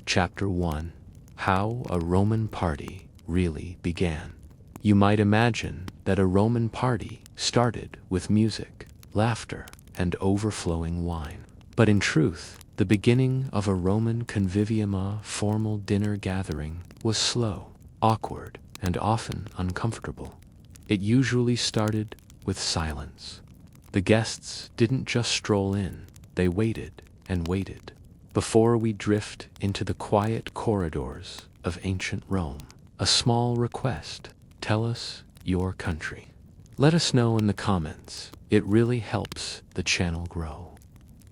Chapter 1: How a Roman Party Really Began. You might imagine that a Roman party started with music, laughter, and overflowing wine. But in truth, the beginning of a Roman convivium, formal dinner gathering, was slow, awkward, and often uncomfortable. It usually started with silence. The guests didn't just stroll in, they waited and waited. Before we drift into the quiet corridors of ancient Rome, a small request: tell us your country. Let us know in the comments. It really helps the channel grow.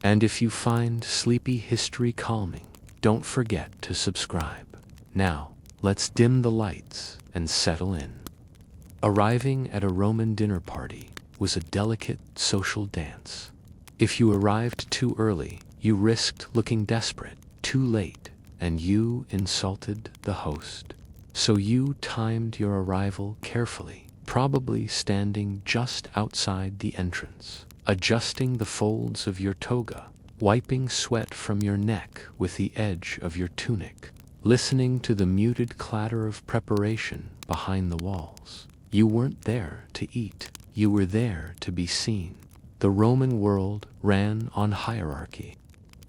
And if you find sleepy history calming, don't forget to subscribe. Now, let's dim the lights and settle in. Arriving at a Roman dinner party was a delicate social dance. If you arrived too early, you risked looking desperate. Too late, and you insulted the host. So you timed your arrival carefully, probably standing just outside the entrance, adjusting the folds of your toga, wiping sweat from your neck with the edge of your tunic, listening to the muted clatter of preparation behind the walls. You weren't there to eat, you were there to be seen. The Roman world ran on hierarchy.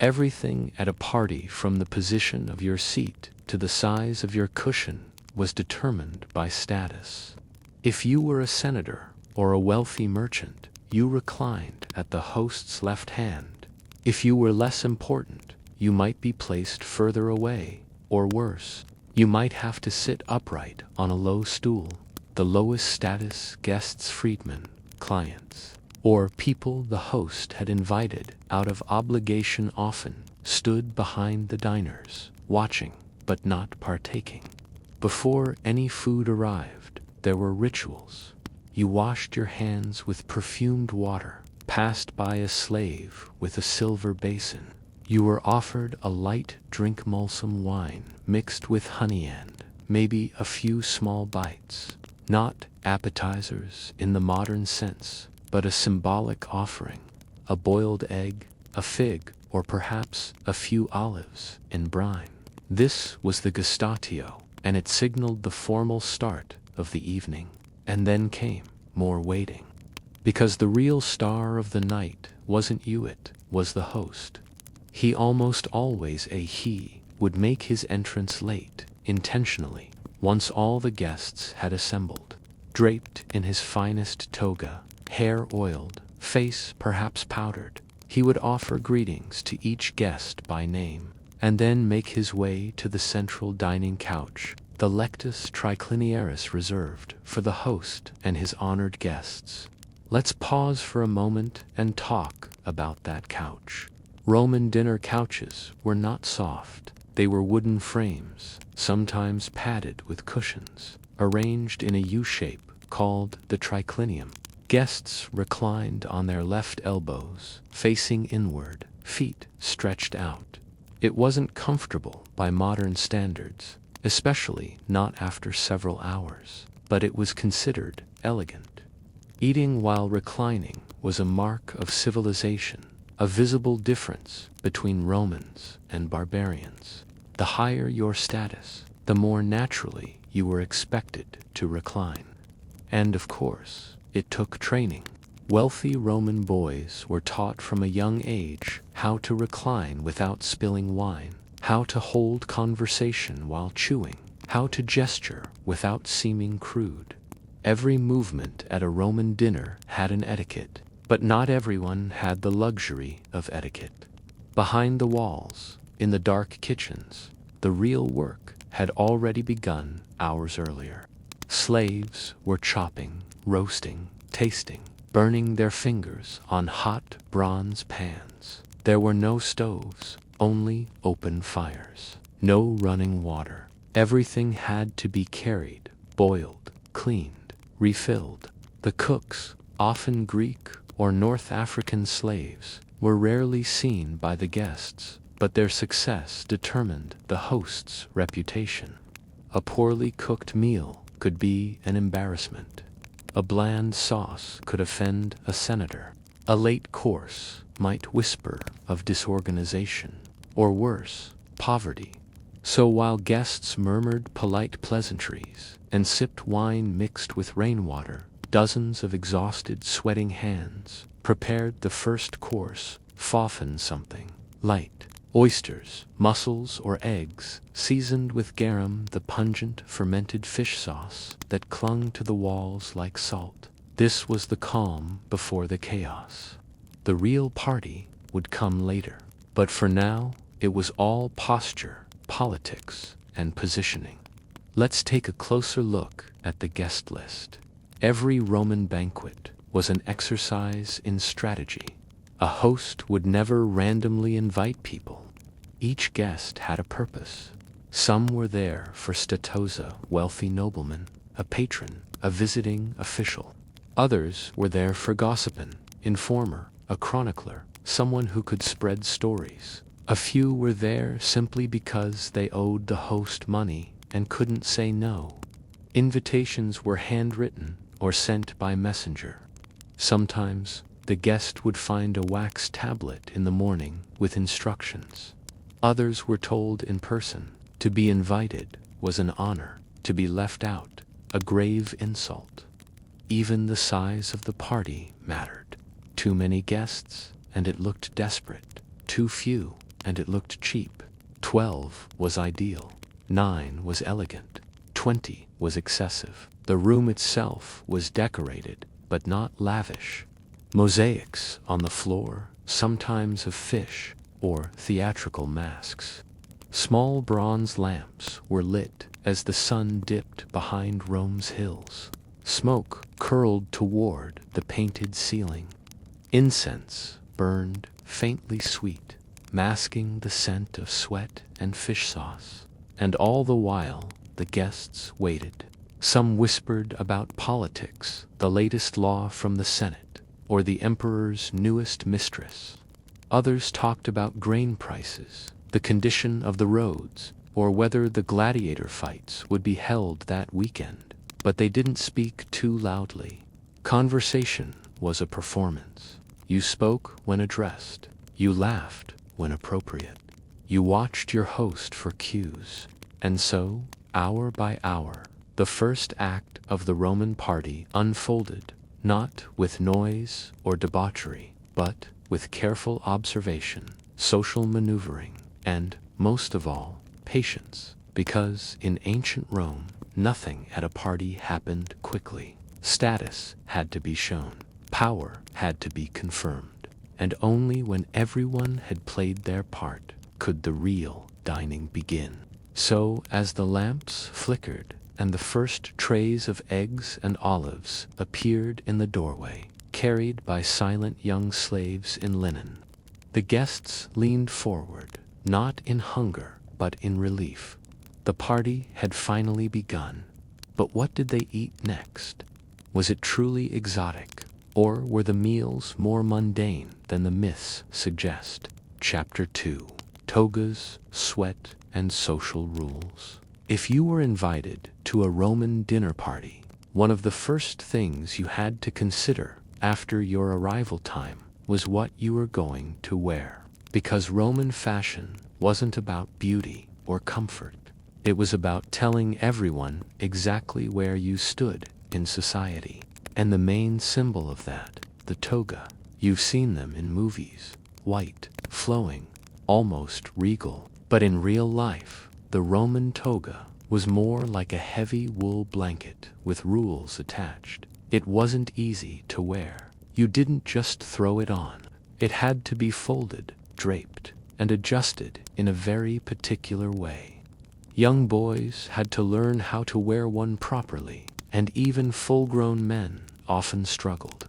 Everything at a party, from the position of your seat to the size of your cushion, was determined by status. If you were a senator or a wealthy merchant, you reclined at the host's left hand. If you were less important, you might be placed further away, or worse, you might have to sit upright on a low stool. The lowest status guests, freedmen, clients, or people the host had invited out of obligation, often stood behind the diners, watching but not partaking. Before any food arrived, there were rituals. You washed your hands with perfumed water, passed by a slave with a silver basin. You were offered a light drink, mulsum wine, mixed with honey and maybe a few small bites. Not appetizers in the modern sense, but a symbolic offering: a boiled egg, a fig, or perhaps a few olives in brine. This was the gustatio, and it signaled the formal start of the evening. And then came more waiting. Because the real star of the night wasn't you, it was the host. He, almost always a he, would make his entrance late, intentionally, once all the guests had assembled. Draped in his finest toga, hair oiled, face perhaps powdered, he would offer greetings to each guest by name, and then make his way to the central dining couch, the lectus tricliniaris, reserved for the host and his honored guests. Let's pause for a moment and talk about that couch. Roman dinner couches were not soft. They were wooden frames, sometimes padded with cushions, arranged in a U-shape called the triclinium. Guests reclined on their left elbows, facing inward, feet stretched out. It wasn't comfortable by modern standards, especially not after several hours, but it was considered elegant. Eating while reclining was a mark of civilization, a visible difference between Romans and barbarians. The higher your status, the more naturally you were expected to recline. And of course, it took training. Wealthy Roman boys were taught from a young age how to recline without spilling wine, how to hold conversation while chewing, how to gesture without seeming crude. Every movement at a Roman dinner had an etiquette, but not everyone had the luxury of etiquette. Behind the walls, in the dark kitchens, the real work had already begun hours earlier. Slaves were chopping, roasting, tasting, burning their fingers on hot bronze pans. There were no stoves, only open fires. No running water. Everything had to be carried, boiled, cleaned, refilled. The cooks, often Greek or North African slaves, were rarely seen by the guests, but their success determined the host's reputation. A poorly cooked meal could be an embarrassment. A bland sauce could offend a senator. A late course might whisper of disorganization, or worse, poverty. So while guests murmured polite pleasantries and sipped wine mixed with rainwater, dozens of exhausted, sweating hands prepared the first course, often something light. Oysters, mussels, or eggs, seasoned with garum, the pungent, fermented fish sauce that clung to the walls like salt. This was the calm before the chaos. The real party would come later. But for now, it was all posture, politics, and positioning. Let's take a closer look at the guest list. Every Roman banquet was an exercise in strategy. A host would never randomly invite people. Each guest had a purpose. Some were there for statosa, wealthy nobleman, a patron, a visiting official. Others were there for gossipin, informer, a chronicler, someone who could spread stories. A few were there simply because they owed the host money and couldn't say no. Invitations were handwritten or sent by messenger. Sometimes the guest would find a wax tablet in the morning with instructions. Others were told in person. To be invited was an honor. To be left out, a grave insult. Even the size of the party mattered. Too many guests, and it looked desperate. Too few, and it looked cheap. 12 was ideal. 9 was elegant. 20 was excessive. The room itself was decorated, but not lavish. Mosaics on the floor, sometimes of fish or theatrical masks. Small bronze lamps were lit as the sun dipped behind Rome's hills. Smoke curled toward the painted ceiling. Incense burned faintly sweet, masking the scent of sweat and fish sauce. And all the while, the guests waited. Some whispered about politics, the latest law from the Senate, or the emperor's newest mistress. Others talked about grain prices, the condition of the roads, or whether the gladiator fights would be held that weekend. But they didn't speak too loudly. Conversation was a performance. You spoke when addressed. You laughed when appropriate. You watched your host for cues. And so, hour by hour, the first act of the Roman party unfolded, not with noise or debauchery, but with careful observation, social maneuvering, and, most of all, patience. Because in ancient Rome, nothing at a party happened quickly. Status had to be shown. Power had to be confirmed. And only when everyone had played their part could the real dining begin. So, as the lamps flickered and the first trays of eggs and olives appeared in the doorway, carried by silent young slaves in linen, the guests leaned forward, not in hunger, but in relief. The party had finally begun. But what did they eat next? Was it truly exotic, or were the meals more mundane than the myths suggest? Chapter 2: Togas, Sweat, and Social Rules. If you were invited to a Roman dinner party, one of the first things you had to consider after your arrival time was what you were going to wear. Because Roman fashion wasn't about beauty or comfort. It was about telling everyone exactly where you stood in society. And the main symbol of that, the toga. You've seen them in movies. White, flowing, almost regal. But in real life, the Roman toga was more like a heavy wool blanket with rules attached. It wasn't easy to wear. You didn't just throw it on. It had to be folded, draped, and adjusted in a very particular way. Young boys had to learn how to wear one properly, and even full-grown men often struggled.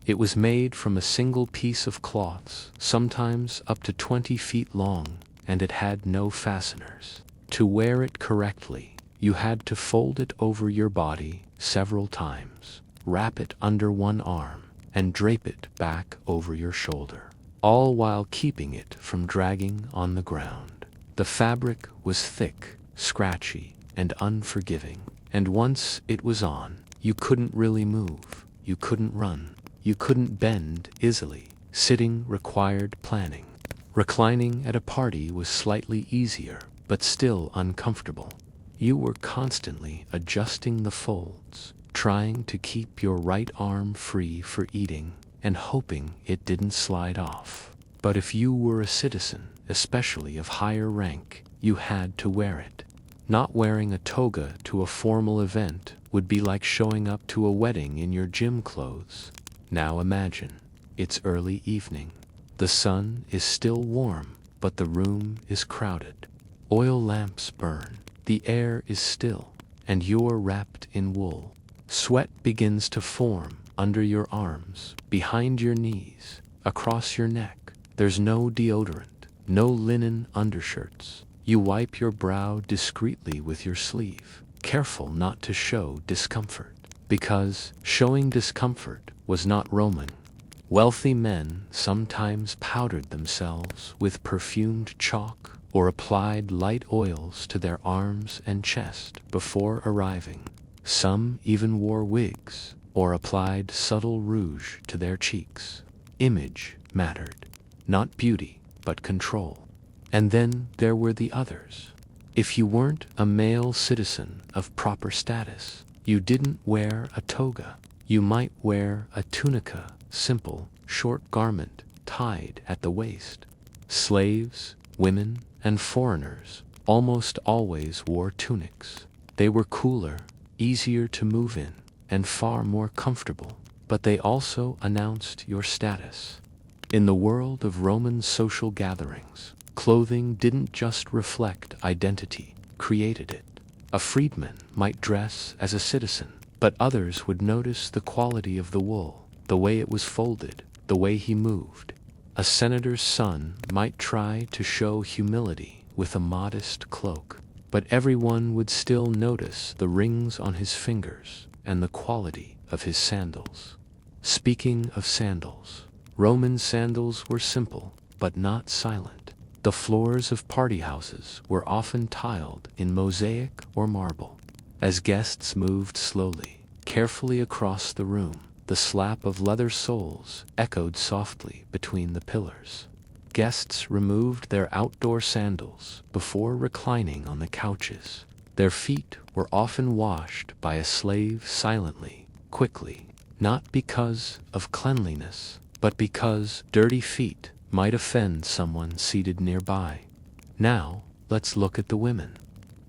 It was made from a single piece of cloths, sometimes up to 20 feet long, and it had no fasteners. To wear it correctly, you had to fold it over your body several times, wrap it under one arm, and drape it back over your shoulder, all while keeping it from dragging on the ground. The fabric was thick, scratchy, and unforgiving, and once it was on, you couldn't really move, you couldn't run, you couldn't bend easily. Sitting required planning. Reclining at a party was slightly easier, but still uncomfortable. You were constantly adjusting the folds, trying to keep your right arm free for eating, and hoping it didn't slide off. But if you were a citizen, especially of higher rank, you had to wear it. Not wearing a toga to a formal event would be like showing up to a wedding in your gym clothes. Now imagine, it's early evening. The sun is still warm, but the room is crowded. Oil lamps burn, the air is still, and you're wrapped in wool. Sweat begins to form under your arms, behind your knees, across your neck. There's no deodorant, no linen undershirts. You wipe your brow discreetly with your sleeve, careful not to show discomfort, because showing discomfort was not Roman. Wealthy men sometimes powdered themselves with perfumed chalk or applied light oils to their arms and chest before arriving. Some even wore wigs or applied subtle rouge to their cheeks. Image mattered, not beauty, but control. And then there were the others. If you weren't a male citizen of proper status, you didn't wear a toga. You might wear a tunica, simple, short garment tied at the waist. Slaves, women, and foreigners almost always wore tunics. They were cooler, easier to move in, and far more comfortable, but they also announced your status. In the world of Roman social gatherings, clothing didn't just reflect identity, created it. A freedman might dress as a citizen, but others would notice the quality of the wool, the way it was folded, the way he moved. A senator's son might try to show humility with a modest cloak, but everyone would still notice the rings on his fingers and the quality of his sandals. Speaking of sandals, Roman sandals were simple, but not silent. The floors of party houses were often tiled in mosaic or marble. As guests moved slowly, carefully across the room, the slap of leather soles echoed softly between the pillars. Guests removed their outdoor sandals before reclining on the couches. Their feet were often washed by a slave silently, quickly, not because of cleanliness, but because dirty feet might offend someone seated nearby. Now, let's look at the women.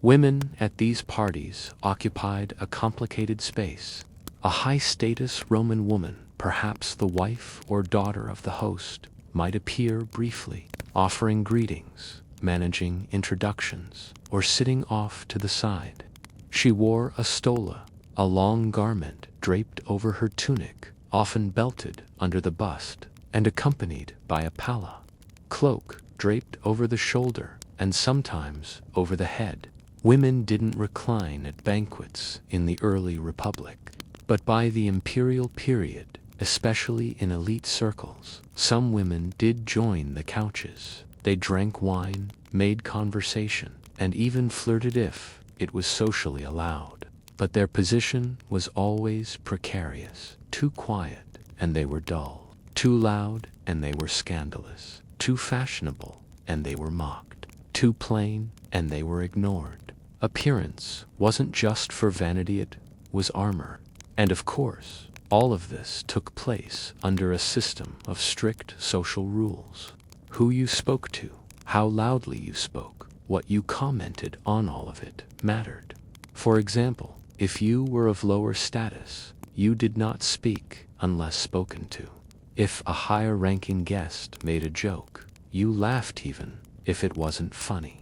Women at these parties occupied a complicated space. A high-status Roman woman, perhaps the wife or daughter of the host, might appear briefly, offering greetings, managing introductions, or sitting off to the side. She wore a stola, a long garment draped over her tunic, often belted under the bust, and accompanied by a palla, cloak draped over the shoulder and sometimes over the head. Women didn't recline at banquets in the early Republic, but by the imperial period, especially in elite circles, some women did join the couches. They drank wine, made conversation, and even flirted if it was socially allowed. But their position was always precarious. Too quiet, and they were dull. Too loud, and they were scandalous. Too fashionable, and they were mocked. Too plain, and they were ignored. Appearance wasn't just for vanity, it was armor. And of course, all of this took place under a system of strict social rules. Who you spoke to, how loudly you spoke, what you commented on, all of it mattered. For example, if you were of lower status, you did not speak unless spoken to. If a higher-ranking guest made a joke, you laughed even if it wasn't funny.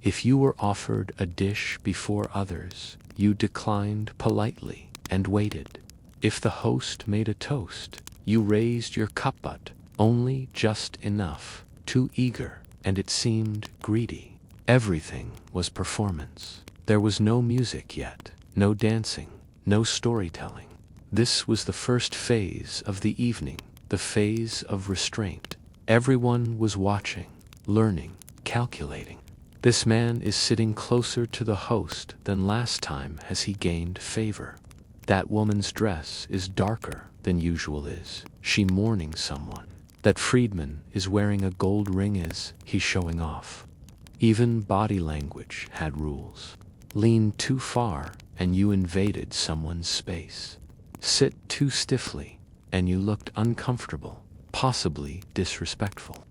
If you were offered a dish before others, you declined politely and waited. If the host made a toast, you raised your cup, but only just enough, too eager, and it seemed greedy. Everything was performance. There was no music yet, no dancing, no storytelling. This was the first phase of the evening, the phase of restraint. Everyone was watching, learning, calculating. This man is sitting closer to the host than last time. Has he gained favor? That woman's dress is darker than usual. Is she mourning someone? That freedman is wearing a gold ring. Is he showing off? Even body language had rules. Lean too far and you invaded someone's space. Sit too stiffly and you looked uncomfortable, possibly disrespectful.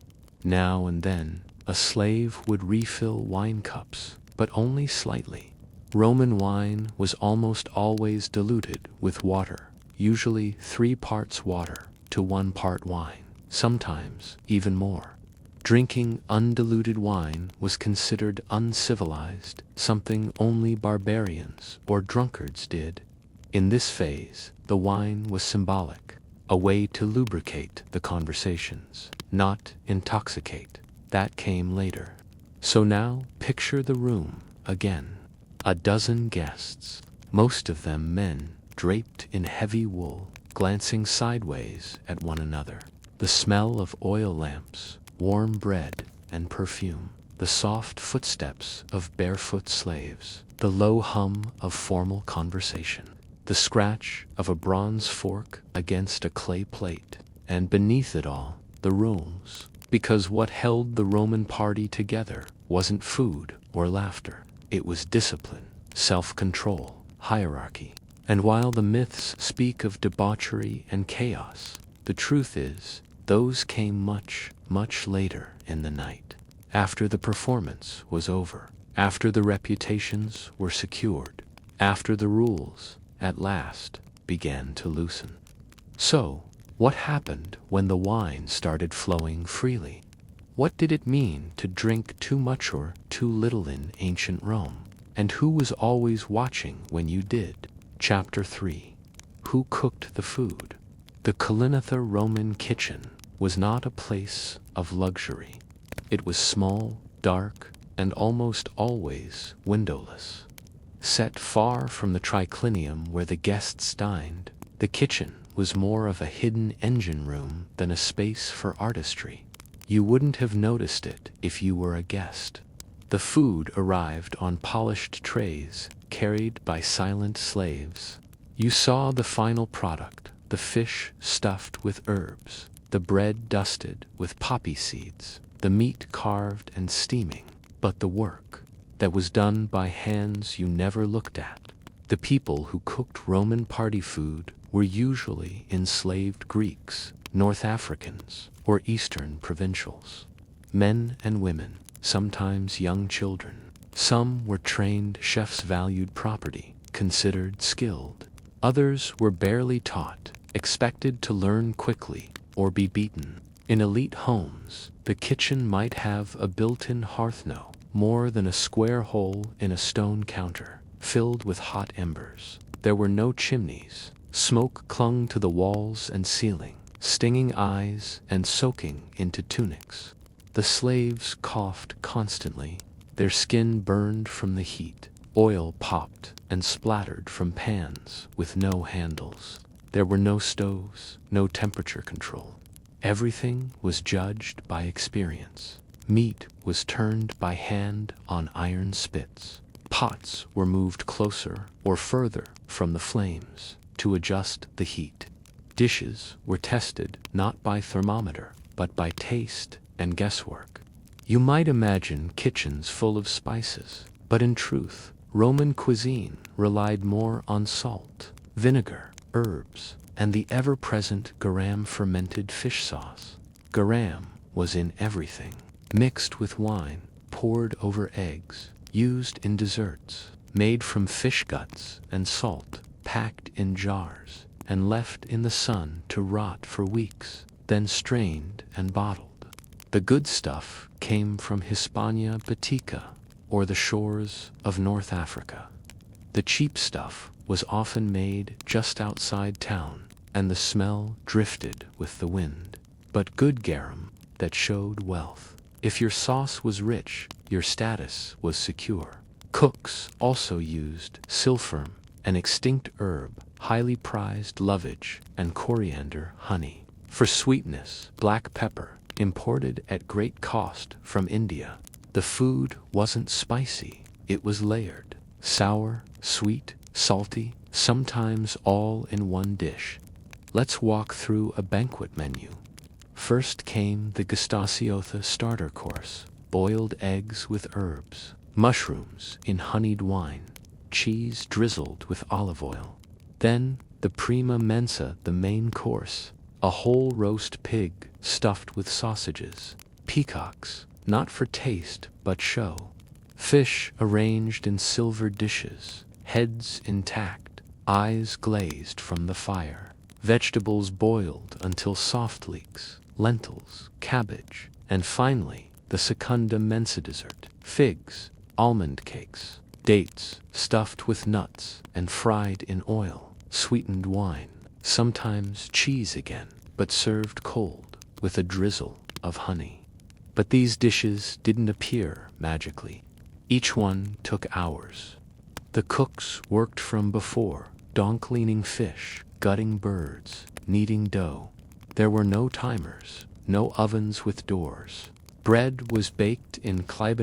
Now and then, a slave would refill wine cups, but only slightly. Roman wine was almost always diluted with water, usually 3 parts water to 1 part wine, sometimes even more. Drinking undiluted wine was considered uncivilized, something only barbarians or drunkards did. In this phase, the wine was symbolic, a way to lubricate the conversations, not intoxicate. That came later. So now picture the room again. A dozen guests, most of them men, draped in heavy wool, glancing sideways at one another. The smell of oil lamps, warm bread, and perfume. The soft footsteps of barefoot slaves. The low hum of formal conversation. The scratch of a bronze fork against a clay plate. And beneath it all, the rules. Because what held the Roman party together wasn't food or laughter. It was discipline, self-control, hierarchy. And while the myths speak of debauchery and chaos, the truth is, those came much, much later in the night. After the performance was over, after the reputations were secured, after the rules, at last, began to loosen. So, what happened when the wine started flowing freely? What did it mean to drink too much or too little in ancient Rome? And who was always watching when you did? Chapter 3. Who cooked the food? The Collinatha Roman kitchen was not a place of luxury. It was small, dark, and almost always windowless. Set far from the triclinium where the guests dined, the kitchen was more of a hidden engine room than a space for artistry. You wouldn't have noticed it if you were a guest. The food arrived on polished trays, carried by silent slaves. You saw the final product, the fish stuffed with herbs, the bread dusted with poppy seeds, the meat carved and steaming. But the work that was done by hands you never looked at. The people who cooked Roman party food were usually enslaved Greeks, North Africans, or Eastern provincials. Men and women, sometimes young children. Some were trained chefs, valued property, considered skilled. Others were barely taught, expected to learn quickly or be beaten. In elite homes, the kitchen might have a built-in hearth, no more than a square hole in a stone counter, filled with hot embers. There were no chimneys. Smoke clung to the walls and ceiling, stinging eyes and soaking into tunics. The slaves coughed constantly. Their skin burned from the heat. Oil popped and splattered from pans with no handles. There were no stoves, no temperature control. Everything was judged by experience. Meat was turned by hand on iron spits. Pots were moved closer or further from the flames to adjust the heat. Dishes were tested not by thermometer, but by taste and guesswork. You might imagine kitchens full of spices, but in truth, Roman cuisine relied more on salt, vinegar, herbs, and the ever-present garam fermented fish sauce. Garam was in everything, mixed with wine, poured over eggs, used in desserts, made from fish guts and salt, packed in jars, and left in the sun to rot for weeks, then strained and bottled. The good stuff came from Hispania Baetica, or the shores of North Africa. The cheap stuff was often made just outside town, and the smell drifted with the wind. But good garum that showed wealth. If your sauce was rich, your status was secure. Cooks also used silphium, an extinct herb, highly prized lovage, and coriander honey. For sweetness, black pepper, imported at great cost from India. The food wasn't spicy, it was layered. Sour, sweet, salty, sometimes all in one dish. Let's walk through a banquet menu. First came the Gustasiotha starter course, boiled eggs with herbs, mushrooms in honeyed wine, cheese drizzled with olive oil. Then the prima mensa, the main course, a whole roast pig stuffed with sausages, peacocks, not for taste but show, fish arranged in silver dishes, heads intact, eyes glazed from the fire, vegetables boiled until soft leeks, lentils, cabbage, and finally the secunda mensa dessert, figs, almond cakes, dates stuffed with nuts and fried in oil, sweetened wine, sometimes cheese again, but served cold with a drizzle of honey. But these dishes didn't appear magically. Each one took hours. The cooks worked from before, cleaning fish, gutting birds, kneading dough. There were no timers, no ovens with doors. Bread was baked in clay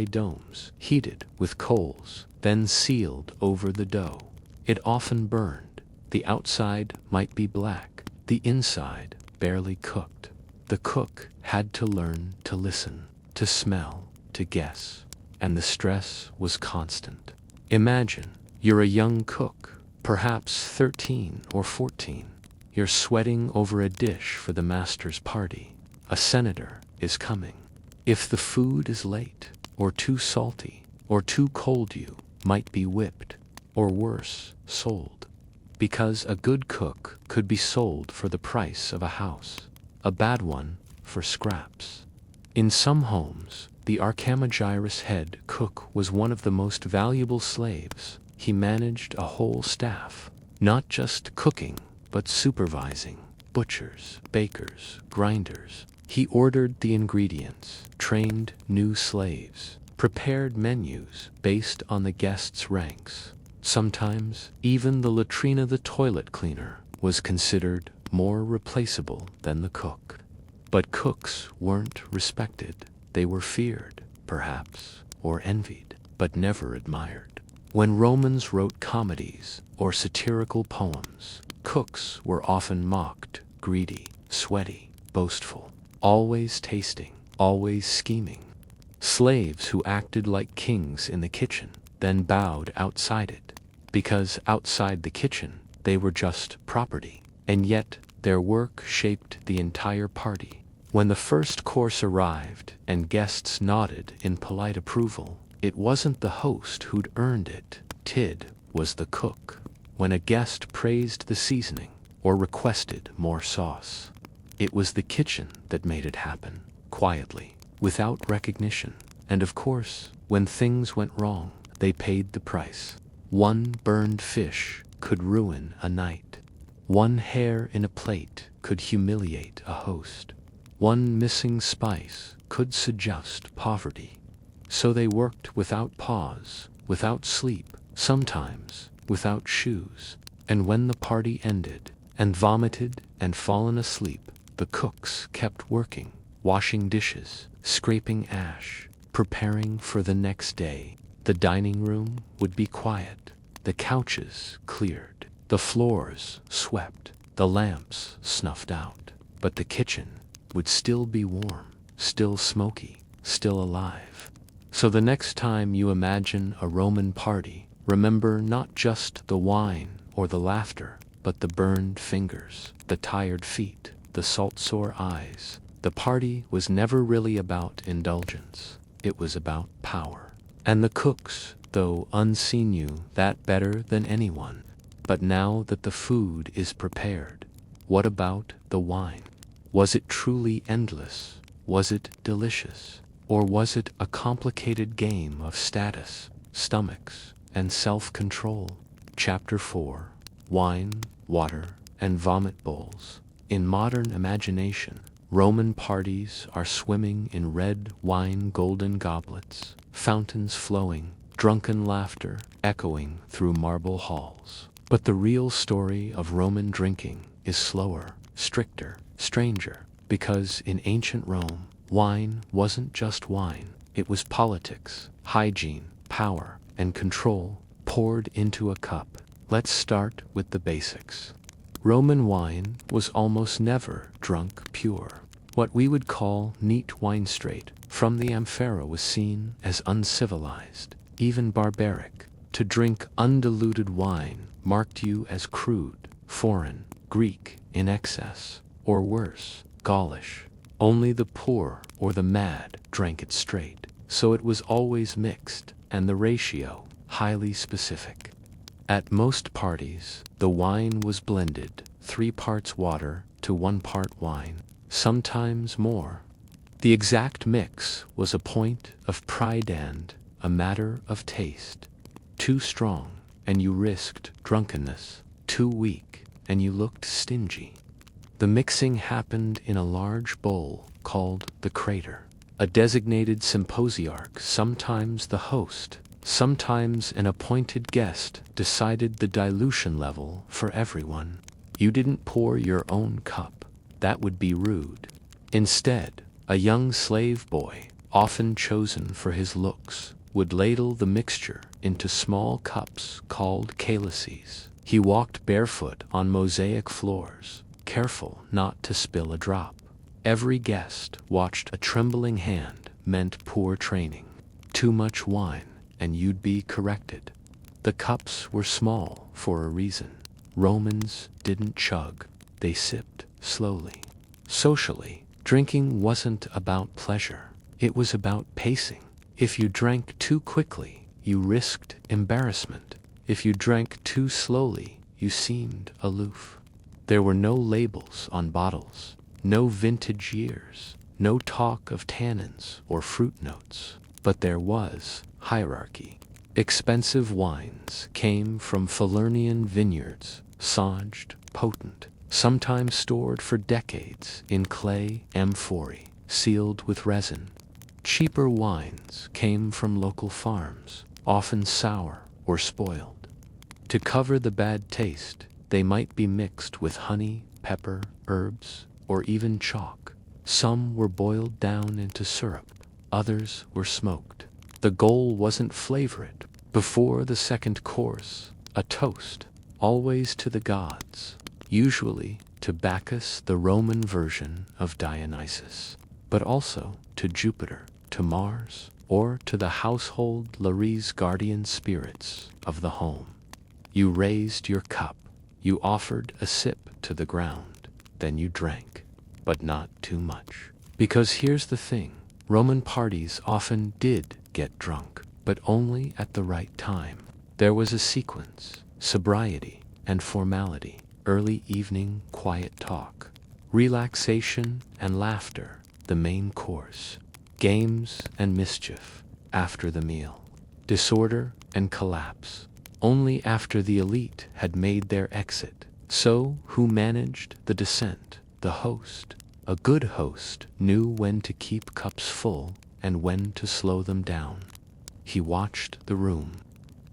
domes, heated with coals, then sealed over the dough. It often burned. The outside might be black, the inside barely cooked. The cook had to learn to listen, to smell, to guess, and the stress was constant. Imagine you're a young cook, perhaps 13 or 14. You're sweating over a dish for the master's party. A senator is coming. If the food is late, or too salty, or too cold, you might be whipped, or worse, sold. Because a good cook could be sold for the price of a house, a bad one for scraps. In some homes, the archimagirus head cook was one of the most valuable slaves. He managed a whole staff, not just cooking, but supervising, butchers, bakers, grinders. He ordered the ingredients, trained new slaves, prepared menus based on the guests' ranks. Sometimes, even the latrina, the toilet cleaner, was considered more replaceable than the cook. But cooks weren't respected. They were feared, perhaps, or envied, but never admired. When Romans wrote comedies or satirical poems, cooks were often mocked, greedy, sweaty, boastful, always tasting, always scheming. Slaves who acted like kings in the kitchen then bowed outside it, because outside the kitchen they were just property, and yet their work shaped the entire party. When the first course arrived and guests nodded in polite approval, it wasn't the host who'd earned it, Tid was the cook. When a guest praised the seasoning or requested more sauce, it was the kitchen that made it happen, quietly, without recognition. And of course, when things went wrong, they paid the price. One burned fish could ruin a night. One hair in a plate could humiliate a host. One missing spice could suggest poverty. So they worked without pause, without sleep, sometimes without shoes. And when the party ended, and vomited and fallen asleep, the cooks kept working, washing dishes, scraping ash, preparing for the next day. The dining room would be quiet, the couches cleared, the floors swept, the lamps snuffed out, but the kitchen would still be warm, still smoky, still alive. So the next time you imagine a Roman party, remember not just the wine or the laughter, but the burned fingers, the tired feet, the salt-sore eyes. The party was never really about indulgence. It was about power. And the cooks, though unseen, knew that better than anyone. But now that the food is prepared, what about the wine? Was it truly endless? Was it delicious? Or was it a complicated game of status, stomachs, and self-control? Chapter 4. Wine, Water, and Vomit Bowls. In modern imagination, Roman parties are swimming in red wine golden goblets, fountains flowing, drunken laughter echoing through marble halls. But the real story of Roman drinking is slower, stricter, stranger, because in ancient Rome, wine wasn't just wine. It was politics, hygiene, power, and control poured into a cup. Let's start with the basics. Roman wine was almost never drunk pure. What we would call neat wine straight, from the amphora was seen as uncivilized, even barbaric. To drink undiluted wine marked you as crude, foreign, Greek, in excess, or worse, Gaulish. Only the poor or the mad drank it straight, so it was always mixed, and the ratio highly specific. At most parties, the wine was blended, 3 parts water to 1 part wine, sometimes more. The exact mix was a point of pride and a matter of taste. Too strong, and you risked drunkenness. Too weak, and you looked stingy. The mixing happened in a large bowl called the crater. A designated symposiarch, sometimes the host, sometimes an appointed guest, decided the dilution level for everyone. You didn't pour your own cup. That would be rude. Instead, a young slave boy, often chosen for his looks, would ladle the mixture into small cups called calices. He walked barefoot on mosaic floors, careful not to spill a drop. Every guest watched a trembling hand meant poor training. Too much wine, and you'd be corrected. The cups were small for a reason. Romans didn't chug, they sipped slowly. Socially, drinking wasn't about pleasure, it was about pacing. If you drank too quickly, you risked embarrassment. If you drank too slowly, you seemed aloof. There were no labels on bottles, no vintage years, no talk of tannins or fruit notes, but there was hierarchy. Expensive wines came from Falernian vineyards, saged, potent, sometimes stored for decades in clay amphorae, sealed with resin. Cheaper wines came from local farms, often sour or spoiled. To cover the bad taste, they might be mixed with honey, pepper, herbs, or even chalk. Some were boiled down into syrup, others were smoked. The goal wasn't flavor it. Before the second course, a toast, always to the gods, usually to Bacchus, the Roman version of Dionysus, but also to Jupiter, to Mars, or to the household Lares guardian spirits of the home. You raised your cup, you offered a sip to the ground, then you drank, but not too much. Because here's the thing, Roman parties often did get drunk, but only at the right time. There was a sequence, sobriety and formality, early evening quiet talk, relaxation and laughter, the main course, games and mischief after the meal, disorder and collapse, only after the elite had made their exit. So, who managed the descent? The host. A good host knew when to keep cups full and when to slow them down. He watched the room.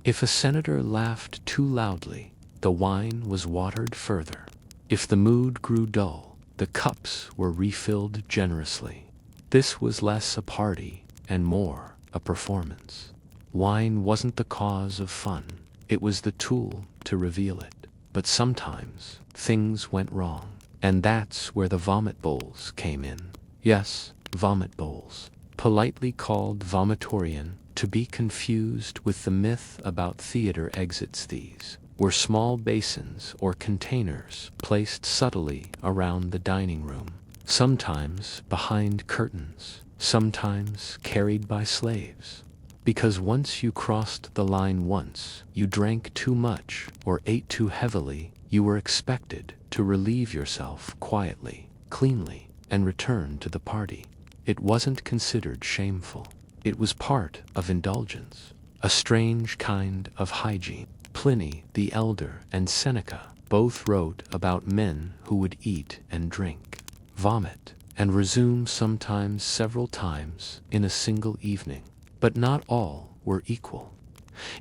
If a senator laughed too loudly, the wine was watered further. If the mood grew dull, the cups were refilled generously. This was less a party and more a performance. Wine wasn't the cause of fun, it was the tool to reveal it. But sometimes things went wrong, and that's where the vomit bowls came in. Yes, vomit bowls, politely called vomitorian, to be confused with the myth about theater exits. These were small basins or containers placed subtly around the dining room, sometimes behind curtains, sometimes carried by slaves. Because once you crossed the line once, you drank too much or ate too heavily, you were expected to relieve yourself quietly, cleanly, and return to the party. It wasn't considered shameful. It was part of indulgence, a strange kind of hygiene. Pliny the Elder and Seneca both wrote about men who would eat and drink, vomit, and resume sometimes several times in a single evening. But not all were equal.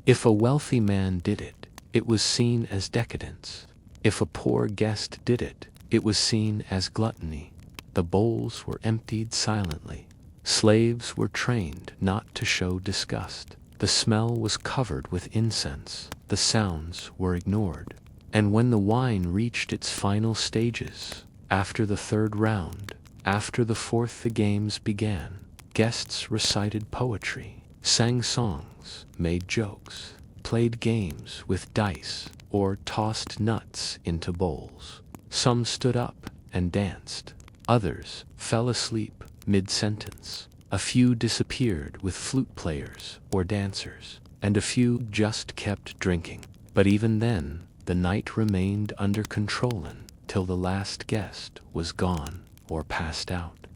If a wealthy man did it, it was seen as decadence. If a poor guest did it, it was seen as gluttony. The bowls were emptied silently. Slaves were trained not to show disgust. The smell was covered with incense. The sounds were ignored. And when the wine reached its final stages, after the third round, after the fourth, the games began. Guests recited poetry, sang songs, made jokes, played games with dice, or tossed nuts into bowls. Some stood up and danced. Others fell asleep mid-sentence. A few disappeared with flute players or dancers, and a few just kept drinking. But even then, the night remained under control till the last guest was gone or passed out.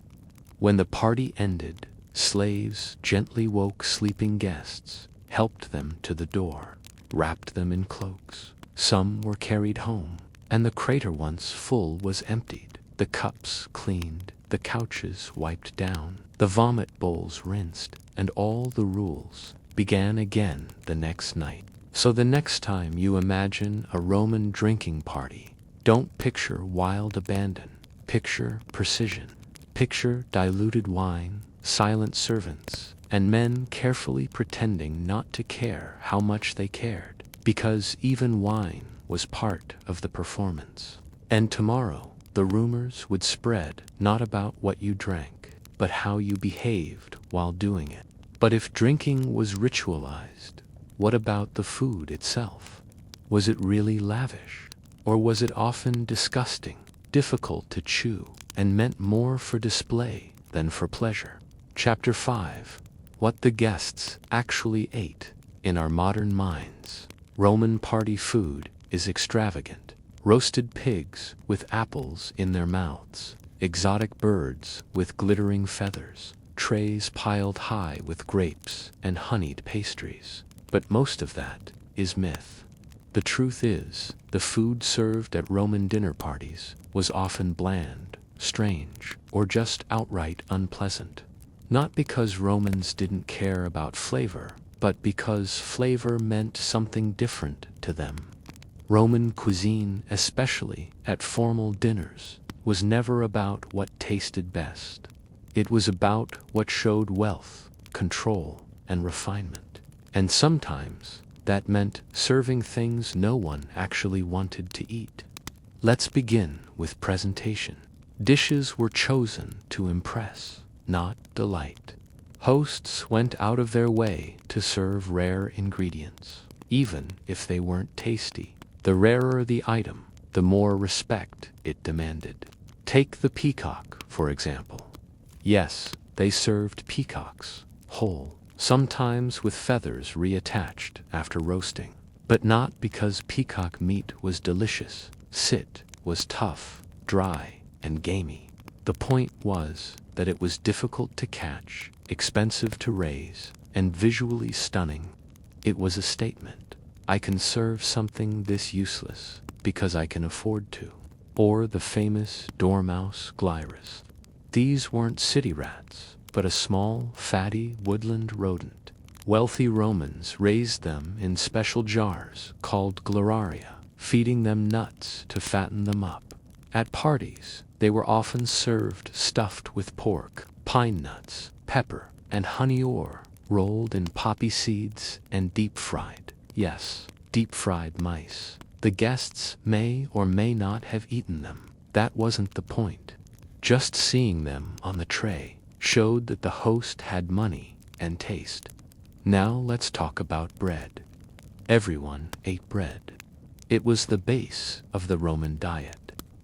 When the party ended, slaves gently woke sleeping guests, helped them to the door, wrapped them in cloaks. Some were carried home, and the crater once full was emptied, the cups cleaned, the couches wiped down, the vomit bowls rinsed, and all the rules began again the next night. So the next time you imagine a Roman drinking party, don't picture wild abandon, picture precision. Picture diluted wine, silent servants, and men carefully pretending not to care how much they cared, because even wine was part of the performance. And tomorrow, the rumors would spread not about what you drank, but how you behaved while doing it. But if drinking was ritualized, what about the food itself? Was it really lavish? Or was it often disgusting, difficult to chew, and meant more for display than for pleasure? Chapter 5. What the guests actually ate. In our modern minds, Roman party food is extravagant. Roasted pigs with apples in their mouths, exotic birds with glittering feathers, trays piled high with grapes and honeyed pastries. But most of that is myth. The truth is, the food served at Roman dinner parties was often bland, strange, or just outright unpleasant. Not because Romans didn't care about flavor, but because flavor meant something different to them. Roman cuisine, especially at formal dinners, was never about what tasted best. It was about what showed wealth, control, and refinement. And sometimes that meant serving things no one actually wanted to eat. Let's begin with presentation. Dishes were chosen to impress, not delight. Hosts went out of their way to serve rare ingredients, even if they weren't tasty. The rarer the item, the more respect it demanded. Take the peacock, for example. Yes, they served peacocks, whole, sometimes with feathers reattached after roasting. But not because peacock meat was delicious. It was tough, dry, and gamey. The point was that it was difficult to catch, expensive to raise, and visually stunning. It was a statement. I can serve something this useless because I can afford to. Or the famous dormouse glirus. These weren't city rats, but a small, fatty woodland rodent. Wealthy Romans raised them in special jars called gliraria, feeding them nuts to fatten them up. At parties, they were often served stuffed with pork, pine nuts, pepper, and honey, or rolled in poppy seeds and deep-fried. Yes, deep-fried mice. The guests may or may not have eaten them. That wasn't the point. Just seeing them on the tray showed that the host had money and taste. Now let's talk about bread. Everyone ate bread. It was the base of the Roman diet.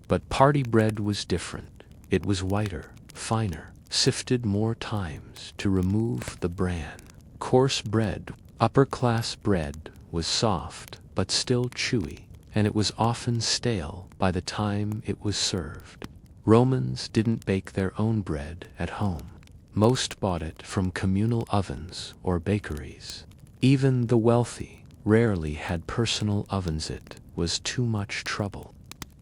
But party bread was different. It was whiter, finer, sifted more times to remove the bran. Coarse bread, upper-class bread, was soft but still chewy, and it was often stale by the time it was served. Romans didn't bake their own bread at home. Most bought it from communal ovens or bakeries. Even the wealthy rarely had personal ovens. It was too much trouble.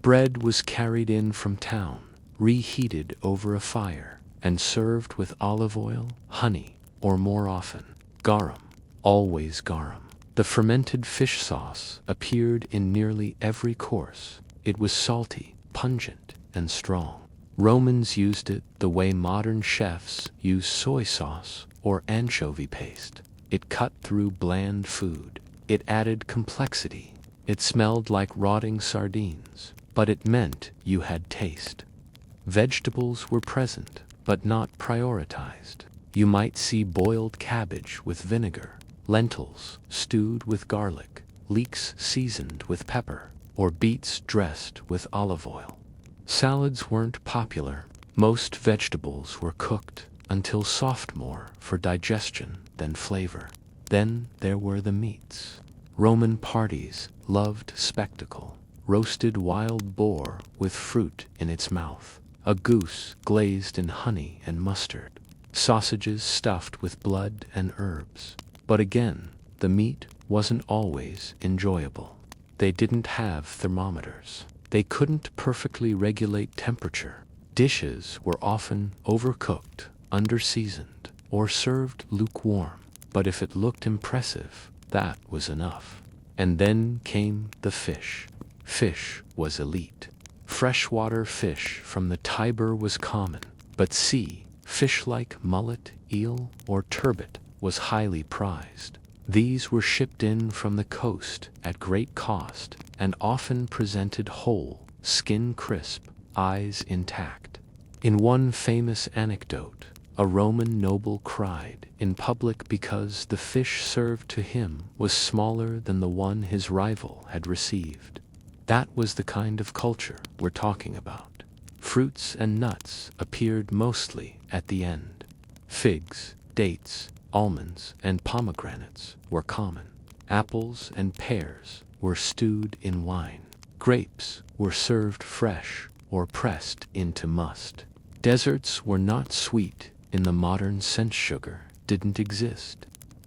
Bread was carried in from town, reheated over a fire, and served with olive oil, honey, or more often, garum. Always garum. The fermented fish sauce appeared in nearly every course. It was salty, pungent, and strong. Romans used it the way modern chefs use soy sauce or anchovy paste. It cut through bland food. It added complexity. It smelled like rotting sardines, but it meant you had taste. Vegetables were present, but not prioritized. You might see boiled cabbage with vinegar, lentils stewed with garlic, leeks seasoned with pepper, or beets dressed with olive oil. Salads weren't popular. Most vegetables were cooked until soft more for digestion than flavor. Then there were the meats. Roman parties loved spectacle. Roasted wild boar with fruit in its mouth, a goose glazed in honey and mustard, sausages stuffed with blood and herbs. But again, the meat wasn't always enjoyable. They didn't have thermometers. They couldn't perfectly regulate temperature. Dishes were often overcooked, underseasoned, or served lukewarm. But if it looked impressive, that was enough. And then came the fish. Fish was elite. Freshwater fish from the Tiber was common, but sea fish like mullet, eel, or turbot was highly prized. These were shipped in from the coast at great cost and often presented whole, skin crisp, eyes intact. In one famous anecdote, a Roman noble cried in public because the fish served to him was smaller than the one his rival had received. That was the kind of culture we're talking about. Fruits and nuts appeared mostly at the end. Figs, dates, almonds, and pomegranates were common. Apples and pears were stewed in wine. Grapes were served fresh or pressed into must. Desserts were not sweet in the modern sense. Sugar didn't exist.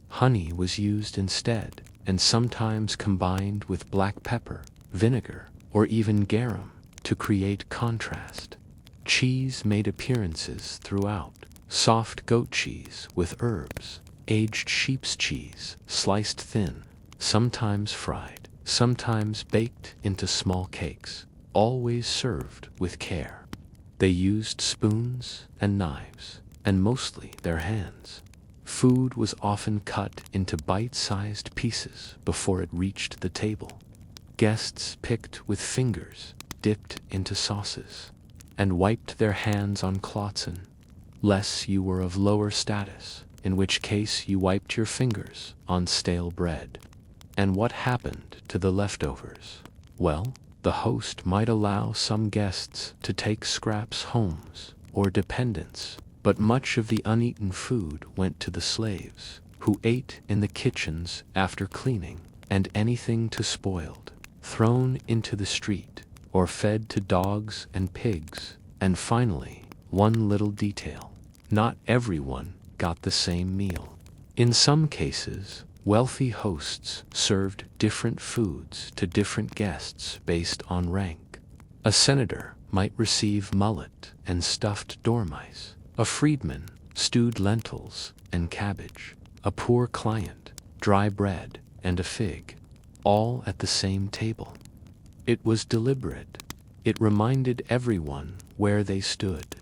Honey was used instead, and sometimes combined with black pepper, vinegar, or even garum to create contrast. Cheese made appearances throughout. Soft goat cheese with herbs, aged sheep's cheese, sliced thin, sometimes fried, sometimes baked into small cakes, always served with care. They used spoons and knives, and mostly their hands. Food was often cut into bite-sized pieces before it reached the table. Guests picked with fingers, dipped into sauces, and wiped their hands on cloths unless you were of lower status, in which case you wiped your fingers on stale bread. And what happened to the leftovers? Well, the host might allow some guests to take scraps homes or dependents, but much of the uneaten food went to the slaves, who ate in the kitchens after cleaning, and anything too spoiled, thrown into the street, or fed to dogs and pigs. And finally, one little detail: not everyone got the same meal. In some cases, wealthy hosts served different foods to different guests based on rank. A senator might receive mullet and stuffed dormice, a freedman stewed lentils and cabbage, a poor client dry bread and a fig, all at the same table. It was deliberate. It reminded everyone where they stood.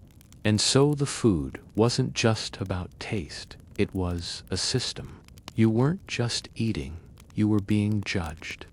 And so the food wasn't just about taste, it was a system. You weren't just eating, you were being judged.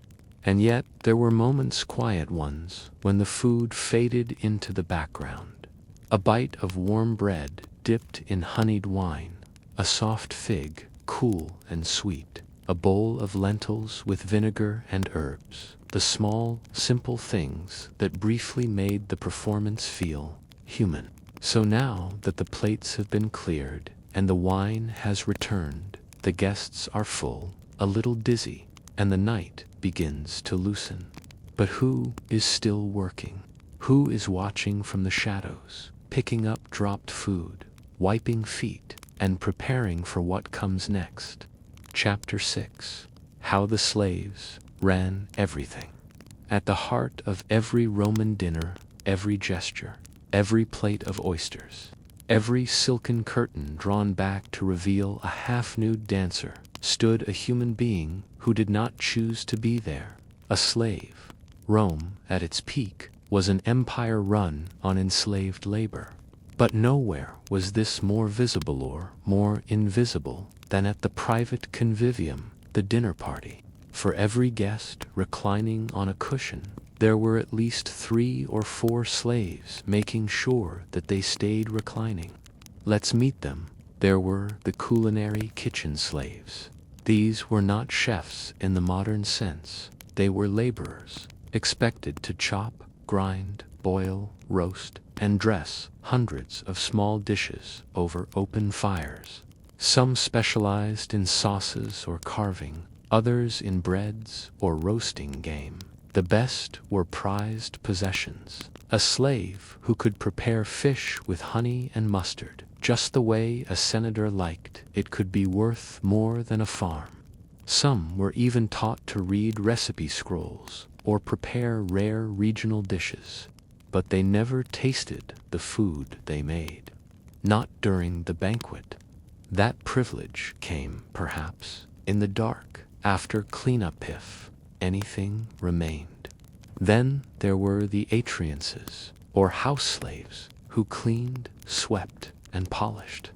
And yet there were moments, quiet ones, when the food faded into the background. A bite of warm bread dipped in honeyed wine, a soft fig, cool and sweet, a bowl of lentils with vinegar and herbs, the small, simple things that briefly made the performance feel human. So now that the plates have been cleared and the wine has returned, the guests are full, a little dizzy, and the night begins to loosen. But who is still working? Who is watching from the shadows, picking up dropped food, wiping feet, and preparing for what comes next? Chapter 6: How the Slaves Ran Everything. At the heart of every Roman dinner, every gesture, every plate of oysters, every silken curtain drawn back to reveal a half-nude dancer, stood a human being who did not choose to be there, a slave. Rome, at its peak, was an empire run on enslaved labor. But nowhere was this more visible or more invisible than at the private convivium, the dinner party. For every guest reclining on a cushion, there were at least 3 or 4 slaves making sure that they stayed reclining. Let's meet them, There were the culinary kitchen slaves. These were not chefs in the modern sense. They were laborers, expected to chop, grind, boil, roast, and dress hundreds of small dishes over open fires. Some specialized in sauces or carving, others in breads or roasting game. The best were prized possessions. A slave who could prepare fish with honey and mustard, just the way a senator liked it, could be worth more than a farm. Some were even taught to read recipe scrolls or prepare rare regional dishes, but they never tasted the food they made. Not during the banquet. That privilege came, perhaps, in the dark, after cleanup if anything remained. Then there were the atriences, or house slaves, who cleaned, swept, and polished.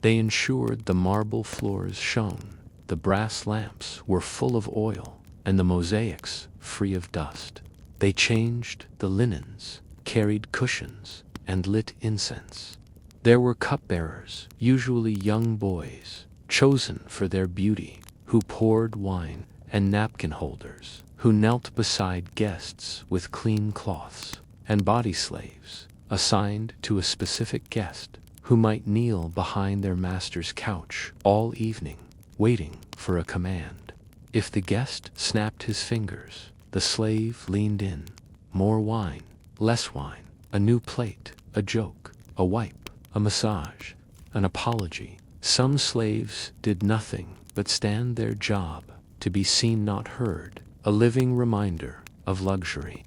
They ensured the marble floors shone, the brass lamps were full of oil, and the mosaics free of dust. They changed the linens, carried cushions, and lit incense. There were cupbearers, usually young boys, chosen for their beauty, who poured wine, and napkin holders, who knelt beside guests with clean cloths, and body slaves, assigned to a specific guest, who might kneel behind their master's couch all evening, waiting for a command. If the guest snapped his fingers, the slave leaned in. More wine, less wine, a new plate, a joke, a wipe, a massage, an apology. Some slaves did nothing but stand their job, to be seen not heard, a living reminder of luxury.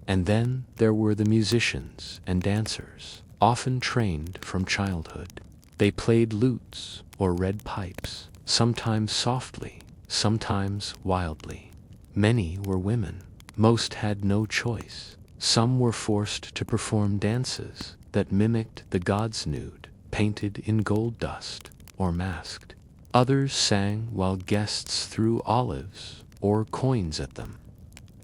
And then there were the musicians and dancers, often trained from childhood. They played lutes or reed pipes, sometimes softly, sometimes wildly. Many were women. Most had no choice. Some were forced to perform dances that mimicked the gods nude, painted in gold dust, or masked. Others sang while guests threw olives or coins at them.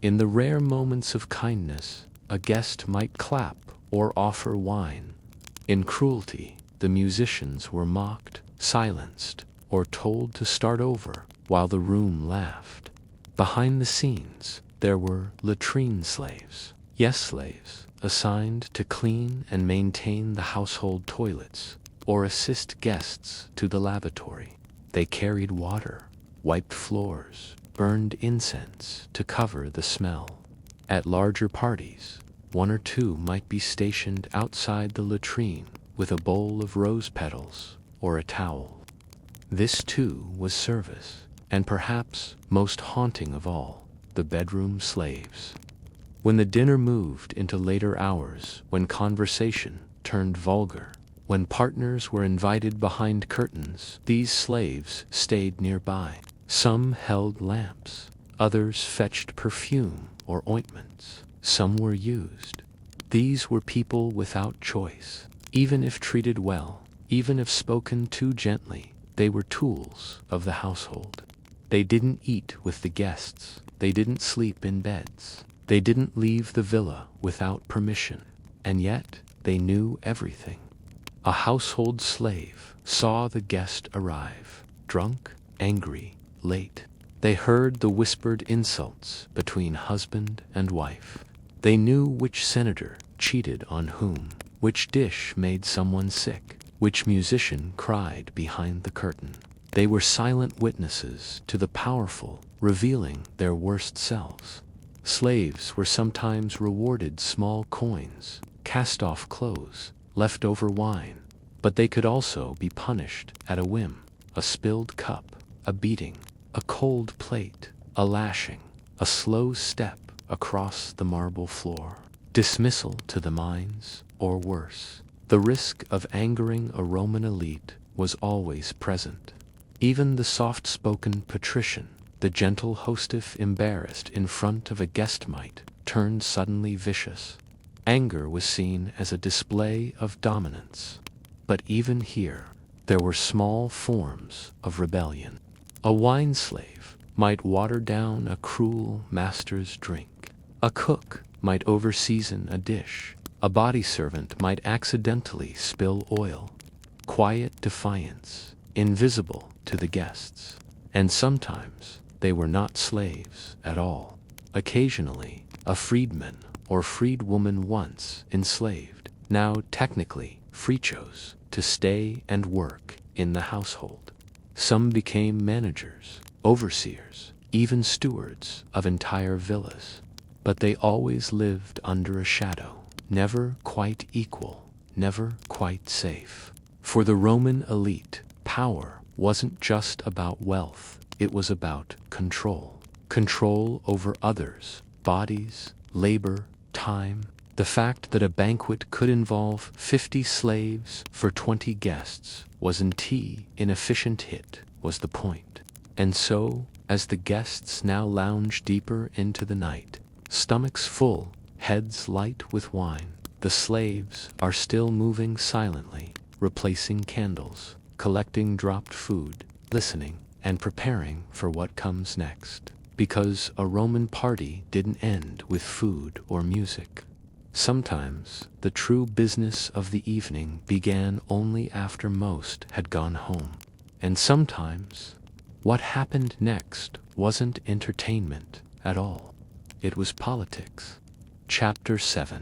In the rare moments of kindness, a guest might clap or offer wine. In cruelty, the musicians were mocked, silenced, or told to start over while the room laughed. Behind the scenes, there were latrine slaves. Yes, slaves, assigned to clean and maintain the household toilets, or assist guests to the lavatory. They carried water, wiped floors, burned incense to cover the smell. At larger parties, one or two might be stationed outside the latrine with a bowl of rose petals or a towel. This too was service, and perhaps most haunting of all, the bedroom slaves. When the dinner moved into later hours, when conversation turned vulgar, when partners were invited behind curtains, these slaves stayed nearby. Some held lamps, others fetched perfume or ointments. Some were used. These were people without choice. Even if treated well, even if spoken to gently, they were tools of the household. They didn't eat with the guests. They didn't sleep in beds. They didn't leave the villa without permission. And yet, they knew everything. A household slave saw the guest arrive, drunk, angry, late. They heard the whispered insults between husband and wife. They knew which senator cheated on whom, which dish made someone sick, which musician cried behind the curtain. They were silent witnesses to the powerful, revealing their worst selves. Slaves were sometimes rewarded small coins, cast-off clothes, leftover wine, but they could also be punished at a whim. A spilled cup, a beating, a cold plate, a lashing, a slow step across the marble floor, dismissal to the mines, or worse. The risk of angering a Roman elite was always present. Even the soft-spoken patrician, the gentle hostess embarrassed in front of a guest might turn suddenly vicious. Anger was seen as a display of dominance. But even here, there were small forms of rebellion. A wine slave might water down a cruel master's drink. A cook might overseason a dish. A body servant might accidentally spill oil. quiet defiance, invisible to the guests. And sometimes they were not slaves at all. Occasionally, a freedman or freedwoman once enslaved, now technically free, chose to stay and work in the household. Some became managers, overseers, even stewards of entire villas. But they always lived under a shadow, never quite equal, never quite safe. For the Roman elite, power wasn't just about wealth, it was about control. Control over others, bodies, labor, time. The fact that a banquet could involve 50 slaves for 20 guests was an inefficient hit was the point. And so, as the guests now lounged deeper into the night, stomachs full, heads light with wine, the slaves are still moving silently, replacing candles, collecting dropped food, listening, and preparing for what comes next. Because a Roman party didn't end with food or music. Sometimes the true business of the evening began only after most had gone home. And sometimes what happened next wasn't entertainment at all. It was politics. Chapter 7.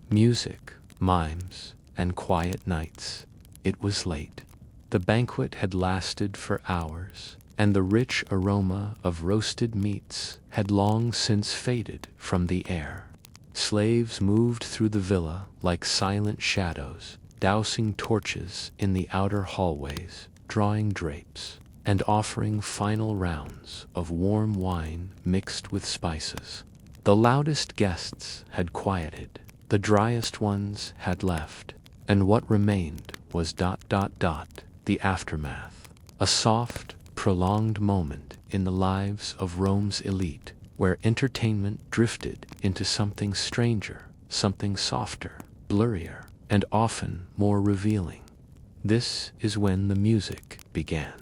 Music, mimes, and quiet nights. It was late. The banquet had lasted for hours, and the rich aroma of roasted meats had long since faded from the air. Slaves moved through the villa like silent shadows, dousing torches in the outer hallways, drawing drapes, and offering final rounds of warm wine mixed with spices. The loudest guests had quieted, the driest ones had left, and what remained was the aftermath, a soft, prolonged moment in the lives of Rome's elite, where entertainment drifted into something stranger, something softer, blurrier, and often more revealing. This is when the music began.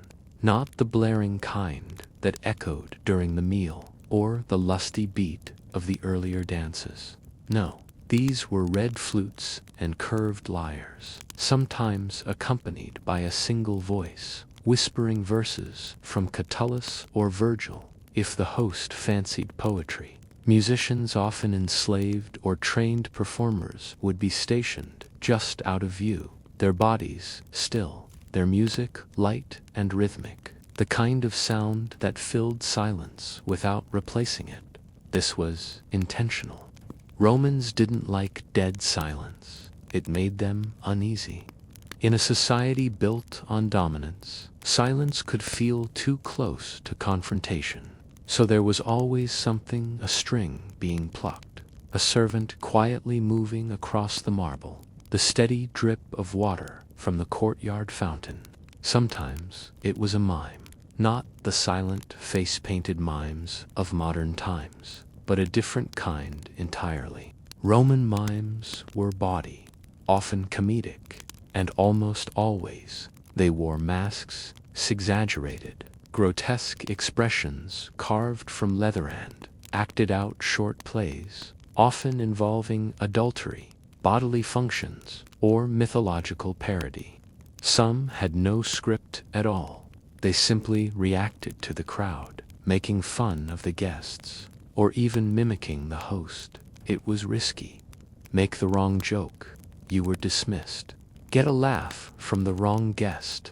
Not the blaring kind that echoed during the meal, or the lusty beat of the earlier dances. No, these were red flutes and curved lyres, sometimes accompanied by a single voice, whispering verses from Catullus or Virgil, if the host fancied poetry. Musicians, often enslaved or trained performers, would be stationed just out of view, their bodies still, their music light and rhythmic, the kind of sound that filled silence without replacing it. This was intentional. Romans didn't like dead silence. It made them uneasy. In a society built on dominance, silence could feel too close to confrontation. So there was always something, a string being plucked, a servant quietly moving across the marble, the steady drip of water from the courtyard fountain. Sometimes it was a mime, not the silent, face-painted mimes of modern times, but a different kind entirely. Roman mimes were bawdy, often comedic, and almost always they wore masks, exaggerated, grotesque expressions carved from leather and acted out short plays, often involving adultery, bodily functions, or mythological parody. Some had no script at all. They simply reacted to the crowd, making fun of the guests, or even mimicking the host. It was risky. Make the wrong joke, you were dismissed. Get a laugh from the wrong guest,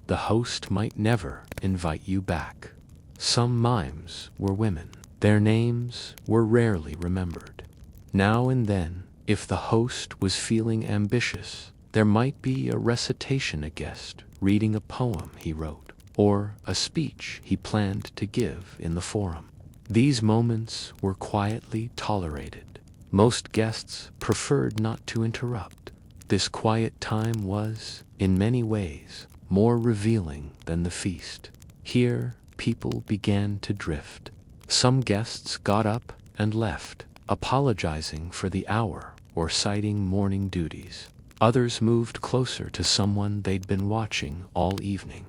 the host might never invite you back. Some mimes were women. Their names were rarely remembered. Now and then, if the host was feeling ambitious, there might be a recitation, a guest reading a poem he wrote, or a speech he planned to give in the forum. These moments were quietly tolerated. Most guests preferred not to interrupt. This quiet time was, in many ways, more revealing than the feast. Here, people began to drift. Some guests got up and left, apologizing for the hour or citing morning duties. Others moved closer to someone they'd been watching all evening.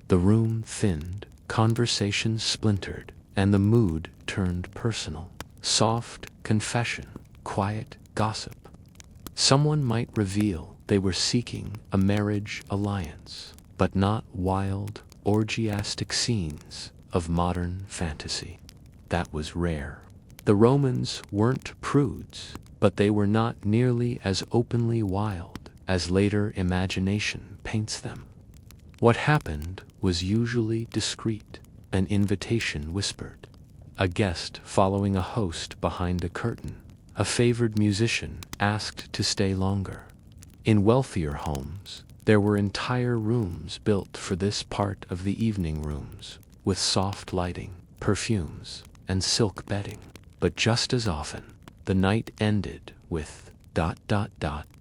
The room thinned, conversations splintered, and the mood turned personal. Soft confession, quiet gossip. Someone might reveal they were seeking a marriage alliance, but not wild, orgiastic scenes of modern fantasy. That was rare. The Romans weren't prudes, but they were not nearly as openly wild as later imagination paints them. What happened was usually discreet, an invitation whispered, a guest following a host behind a curtain, a favored musician asked to stay longer. In wealthier homes, there were entire rooms built for this part of the evening rooms, with soft lighting, perfumes, and silk bedding. But just as often, the night ended with ...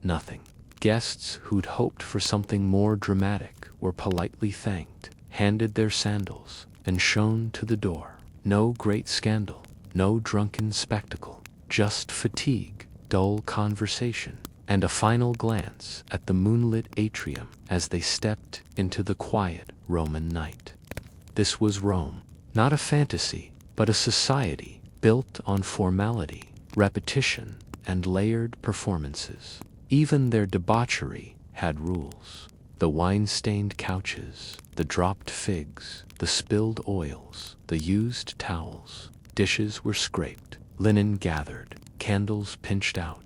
nothing. Guests who'd hoped for something more dramatic were politely thanked, handed their sandals, and shown to the door. No great scandal, no drunken spectacle, just fatigue, dull conversation, and a final glance at the moonlit atrium as they stepped into the quiet Roman night. This was Rome, not a fantasy, but a society built on formality, repetition, and layered performances. Even their debauchery had rules. The wine-stained couches, the dropped figs, the spilled oils, the used towels. Dishes were scraped, linen gathered, candles pinched out.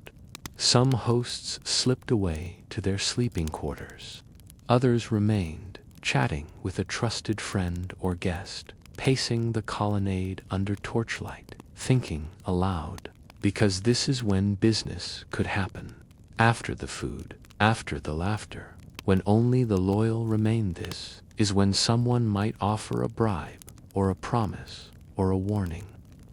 Some hosts slipped away to their sleeping quarters. Others remained, chatting with a trusted friend or guest, pacing the colonnade under torchlight, thinking aloud. Because this is when business could happen. After the food, after the laughter, when only the loyal remain. This is when someone might offer a bribe, or a promise, or a warning.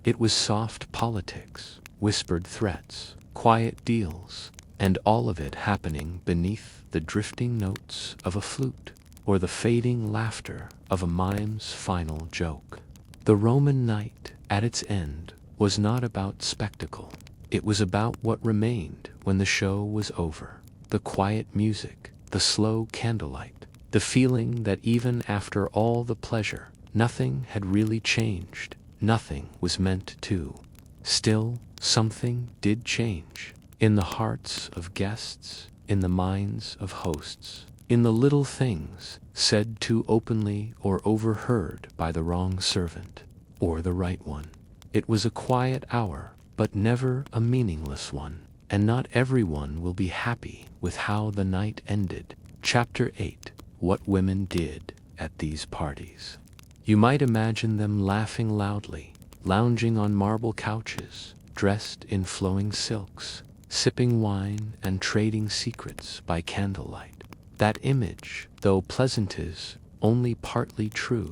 It was soft politics, whispered threats, quiet deals, and all of it happening beneath the drifting notes of a flute, or the fading laughter of a mime's final joke. The Roman night, at its end, was not about spectacle. It was about what remained when the show was over. The quiet music, the slow candlelight, the feeling that even after all the pleasure, nothing had really changed, nothing was meant to. Still, something did change. In the hearts of guests, in the minds of hosts, in the little things said too openly or overheard by the wrong servant, or the right one. It was a quiet hour, but never a meaningless one, and not everyone will be happy with how the night ended. Chapter 8: What Women Did at These Parties. You might imagine them laughing loudly, lounging on marble couches, dressed in flowing silks, sipping wine and trading secrets by candlelight. That image, though pleasant, is only partly true,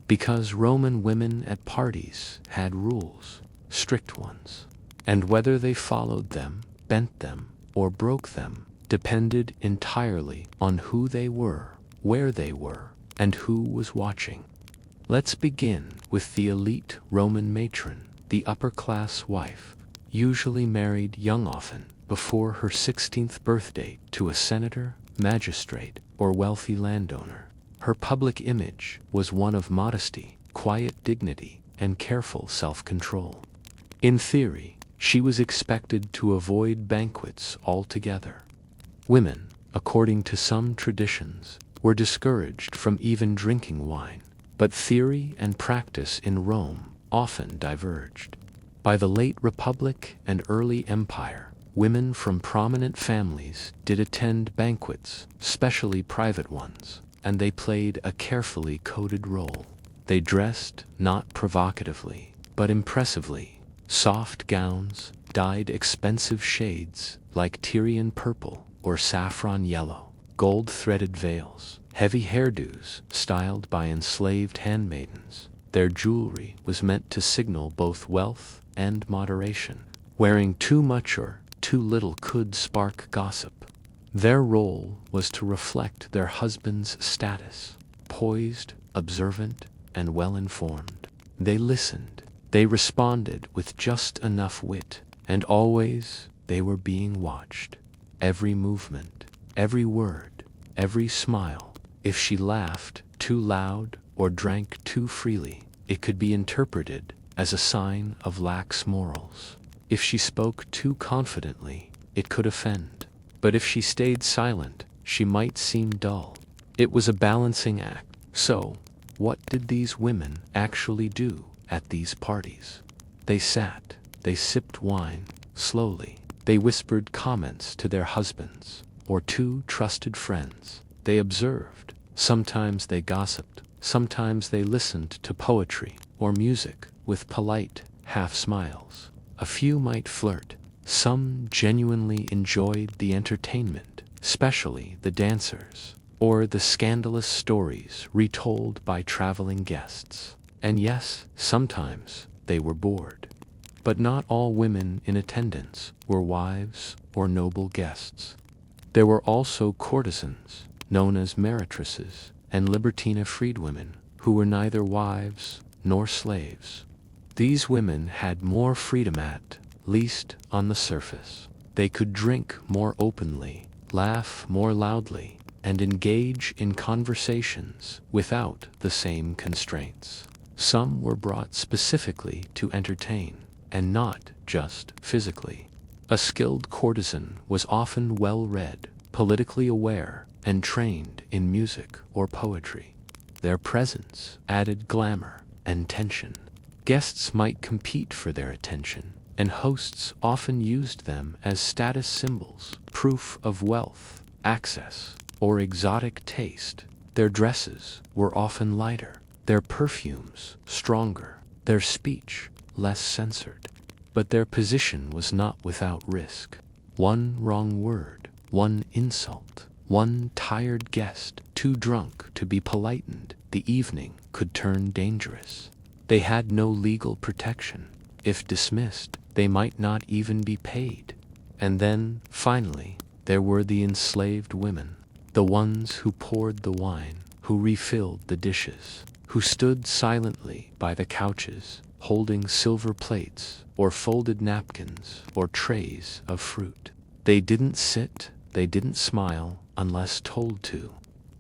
because Roman women at parties had rules, strict ones, and whether they followed them, bent them, or broke them depended entirely on who they were, where they were, and who was watching. Let's begin with the elite Roman matron, the upper-class wife, usually married young, often before her 16th birthday, to a senator, magistrate, or wealthy landowner. Her public image was one of modesty, quiet dignity, and careful self-control. In theory, she was expected to avoid banquets altogether. Women, according to some traditions, were discouraged from even drinking wine, but theory and practice in Rome often diverged. By the late Republic and early Empire, women from prominent families did attend banquets, especially private ones, and they played a carefully coded role. They dressed not provocatively, but impressively. Soft gowns, dyed expensive shades like Tyrian purple or saffron yellow, gold-threaded veils, heavy hairdos styled by enslaved handmaidens. Their jewelry was meant to signal both wealth and moderation. Wearing too much or too little could spark gossip. Their role was to reflect their husband's status, poised, observant, and well-informed. They listened. They responded with just enough wit, and always they were being watched. Every movement, every word, every smile. If she laughed too loud or drank too freely, it could be interpreted as a sign of lax morals. If she spoke too confidently, it could offend. But if she stayed silent, she might seem dull. It was a balancing act. So, what did these women actually do at these parties? They sat, they sipped wine, slowly. They whispered comments to their husbands, or to trusted friends. They observed. Sometimes they gossiped. Sometimes they listened to poetry or music with polite half-smiles. A few might flirt. Some genuinely enjoyed the entertainment, especially the dancers, or the scandalous stories retold by traveling guests. And yes, sometimes they were bored. But not all women in attendance were wives or noble guests. There were also courtesans, known as meretresses, and libertina freedwomen, who were neither wives nor slaves. These women had more freedom at least on the surface. They could drink more openly, laugh more loudly, and engage in conversations without the same constraints. Some were brought specifically to entertain, and not just physically. A skilled courtesan was often well-read, politically aware, and trained in music or poetry. Their presence added glamour and tension. Guests might compete for their attention, and hosts often used them as status symbols, proof of wealth, access, or exotic taste. Their dresses were often lighter, their perfumes stronger, their speech less censored. But their position was not without risk. One wrong word, one insult, one tired guest too drunk to be polite, and the evening could turn dangerous. They had no legal protection. If dismissed, they might not even be paid. And then, finally, there were the enslaved women, the ones who poured the wine, who refilled the dishes, who stood silently by the couches, holding silver plates, or folded napkins, or trays of fruit. They didn't sit, they didn't smile, unless told to.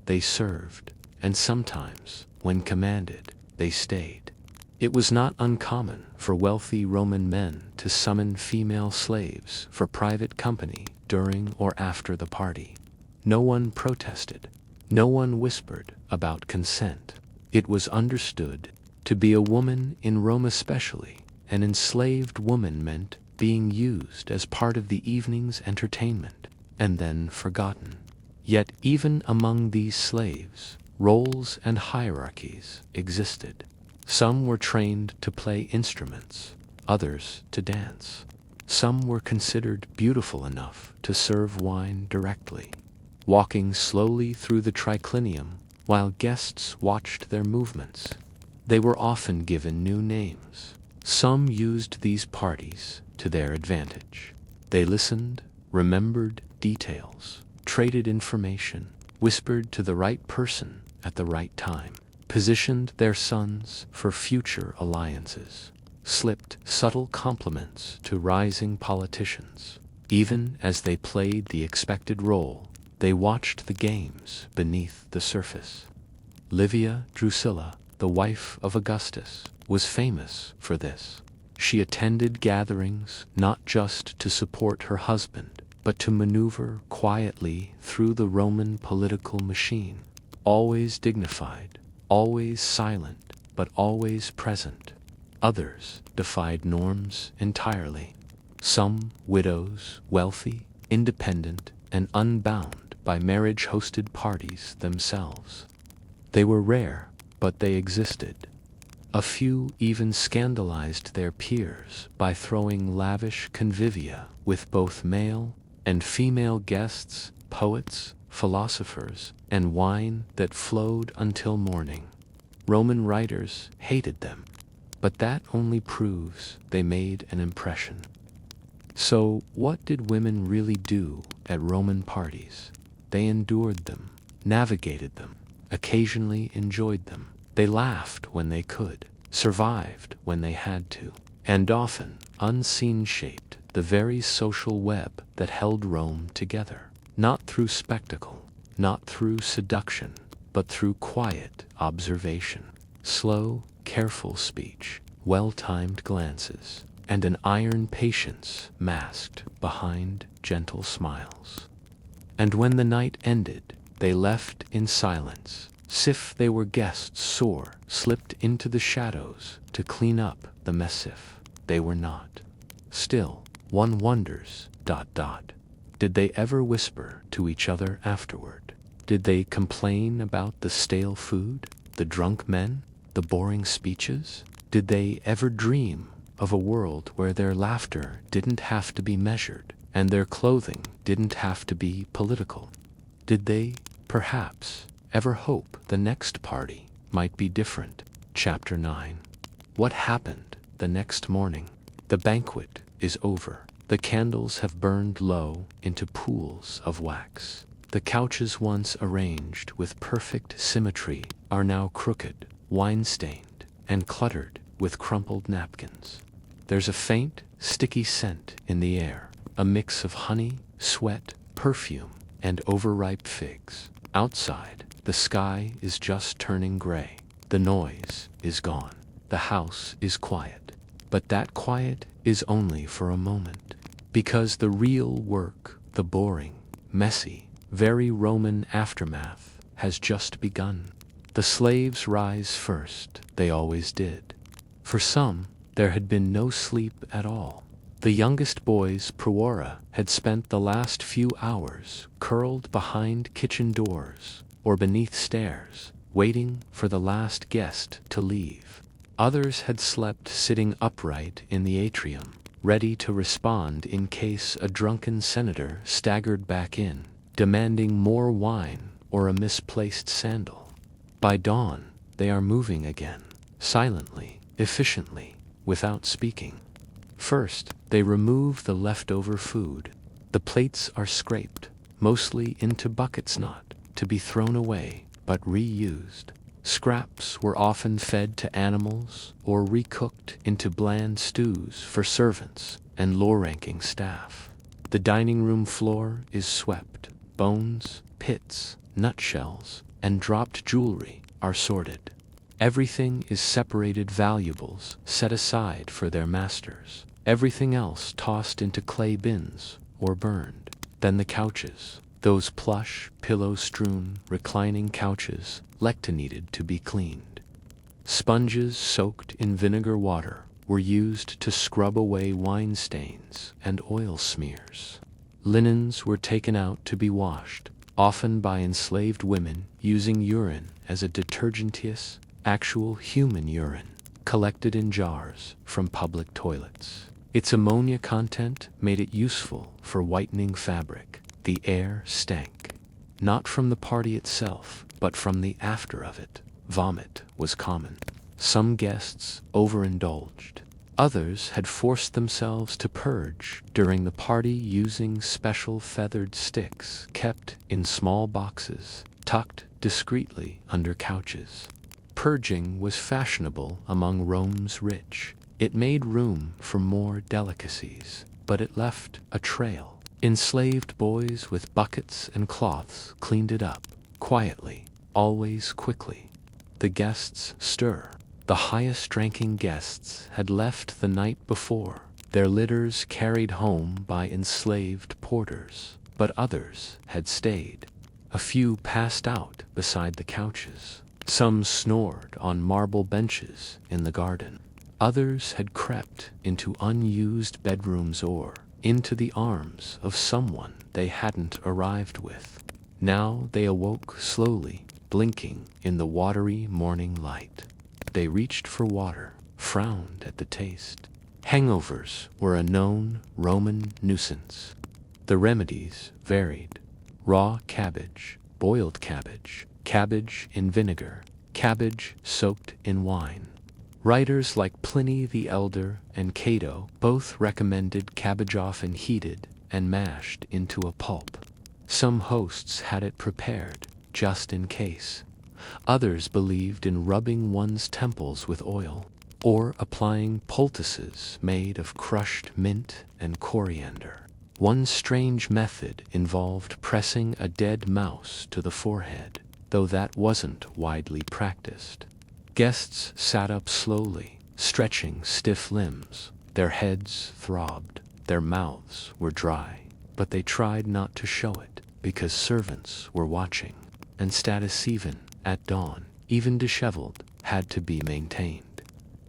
They served, and sometimes, when commanded, they stayed. It was not uncommon for wealthy Roman men to summon female slaves for private company during or after the party. No one protested. No one whispered about consent. It was understood. To be a woman in Rome, especially an enslaved woman, meant being used as part of the evening's entertainment and then forgotten. Yet even among these slaves, roles and hierarchies existed. Some were trained to play instruments, others to dance. Some were considered beautiful enough to serve wine directly, walking slowly through the triclinium while guests watched their movements. They were often given new names. Some used these parties to their advantage. They listened, remembered details, traded information, whispered to the right person at the right time, positioned their sons for future alliances, slipped subtle compliments to rising politicians. Even as they played the expected role, they watched the games beneath the surface. Livia Drusilla, the wife of Augustus, was famous for this. She attended gatherings not just to support her husband, but to maneuver quietly through the Roman political machine, always dignified, always silent, but always present. Others defied norms entirely. Some widows, wealthy, independent, and unbound by marriage-hosted parties themselves. They were rare, but they existed. A few even scandalized their peers by throwing lavish convivia with both male and female guests, poets, philosophers, and wine that flowed until morning. Roman writers hated them, but that only proves they made an impression. So, what did women really do at Roman parties? They endured them, navigated them, occasionally enjoyed them. They laughed when they could, survived when they had to, and often, unseen, shaped the very social web that held Rome together. Not through spectacle, not through seduction, but through quiet observation, slow, careful speech, well-timed glances, and an iron patience masked behind gentle smiles. And when the night ended, they left in silence, sif they were guests sore, slipped into the shadows to clean up the messif. They were not. Still, one wonders, ... Did they ever whisper to each other afterward? Did they complain about the stale food, the drunk men, the boring speeches? Did they ever dream of a world where their laughter didn't have to be measured and their clothing didn't have to be political? Did they, perhaps, ever hope the next party might be different? Chapter 9. What happened the next morning? The banquet is over. The candles have burned low into pools of wax. The couches once arranged with perfect symmetry are now crooked, wine-stained, and cluttered with crumpled napkins. There's a faint, sticky scent in the air, a mix of honey, sweat, perfume, and overripe figs. Outside, the sky is just turning gray. The noise is gone. The house is quiet. But that quiet is only for a moment. Because the real work, the boring, messy, very Roman aftermath, has just begun. The slaves rise first. They always did. For some, there had been no sleep at all. The youngest boys, Prawara, had spent the last few hours curled behind kitchen doors or beneath stairs, waiting for the last guest to leave. Others had slept sitting upright in the atrium, ready to respond in case a drunken senator staggered back in, demanding more wine or a misplaced sandal. By dawn, they are moving again, silently, efficiently, without speaking. First, they remove the leftover food. The plates are scraped, mostly into buckets not to be thrown away, but reused. Scraps were often fed to animals or recooked into bland stews for servants and low-ranking staff. The dining room floor is swept. Bones, pits, nutshells, and dropped jewelry are sorted. Everything is separated valuables set aside for their masters. Everything else tossed into clay bins or burned. Then the couches. Those plush, pillow-strewn, reclining couches needed to be cleaned. Sponges soaked in vinegar water were used to scrub away wine stains and oil smears. Linens were taken out to be washed, often by enslaved women using urine as a detergentious, actual human urine, collected in jars from public toilets. Its ammonia content made it useful for whitening fabric. The air stank, not from the party itself, but from the after of it. Vomit was common. Some guests overindulged. Others had forced themselves to purge during the party using special feathered sticks kept in small boxes, tucked discreetly under couches. Purging was fashionable among Rome's rich. It made room for more delicacies, but it left a trail. Enslaved boys with buckets and cloths cleaned it up, quietly, always quickly. The guests stir. The highest-ranking guests had left the night before, their litters carried home by enslaved porters, but others had stayed. A few passed out beside the couches. Some snored on marble benches in the garden. Others had crept into unused bedrooms or into the arms of someone they hadn't arrived with. Now they awoke slowly, blinking in the watery morning light. They reached for water, frowned at the taste. Hangovers were a known Roman nuisance. The remedies varied. Raw cabbage, boiled cabbage, cabbage in vinegar, cabbage soaked in wine. Writers like Pliny the Elder and Cato both recommended cabbage often heated and mashed into a pulp. Some hosts had it prepared, just in case. Others believed in rubbing one's temples with oil, or applying poultices made of crushed mint and coriander. One strange method involved pressing a dead mouse to the forehead, though that wasn't widely practiced. Guests sat up slowly, stretching stiff limbs. Their heads throbbed. Their mouths were dry, but they tried not to show it, because servants were watching, and status even at dawn, even disheveled, had to be maintained.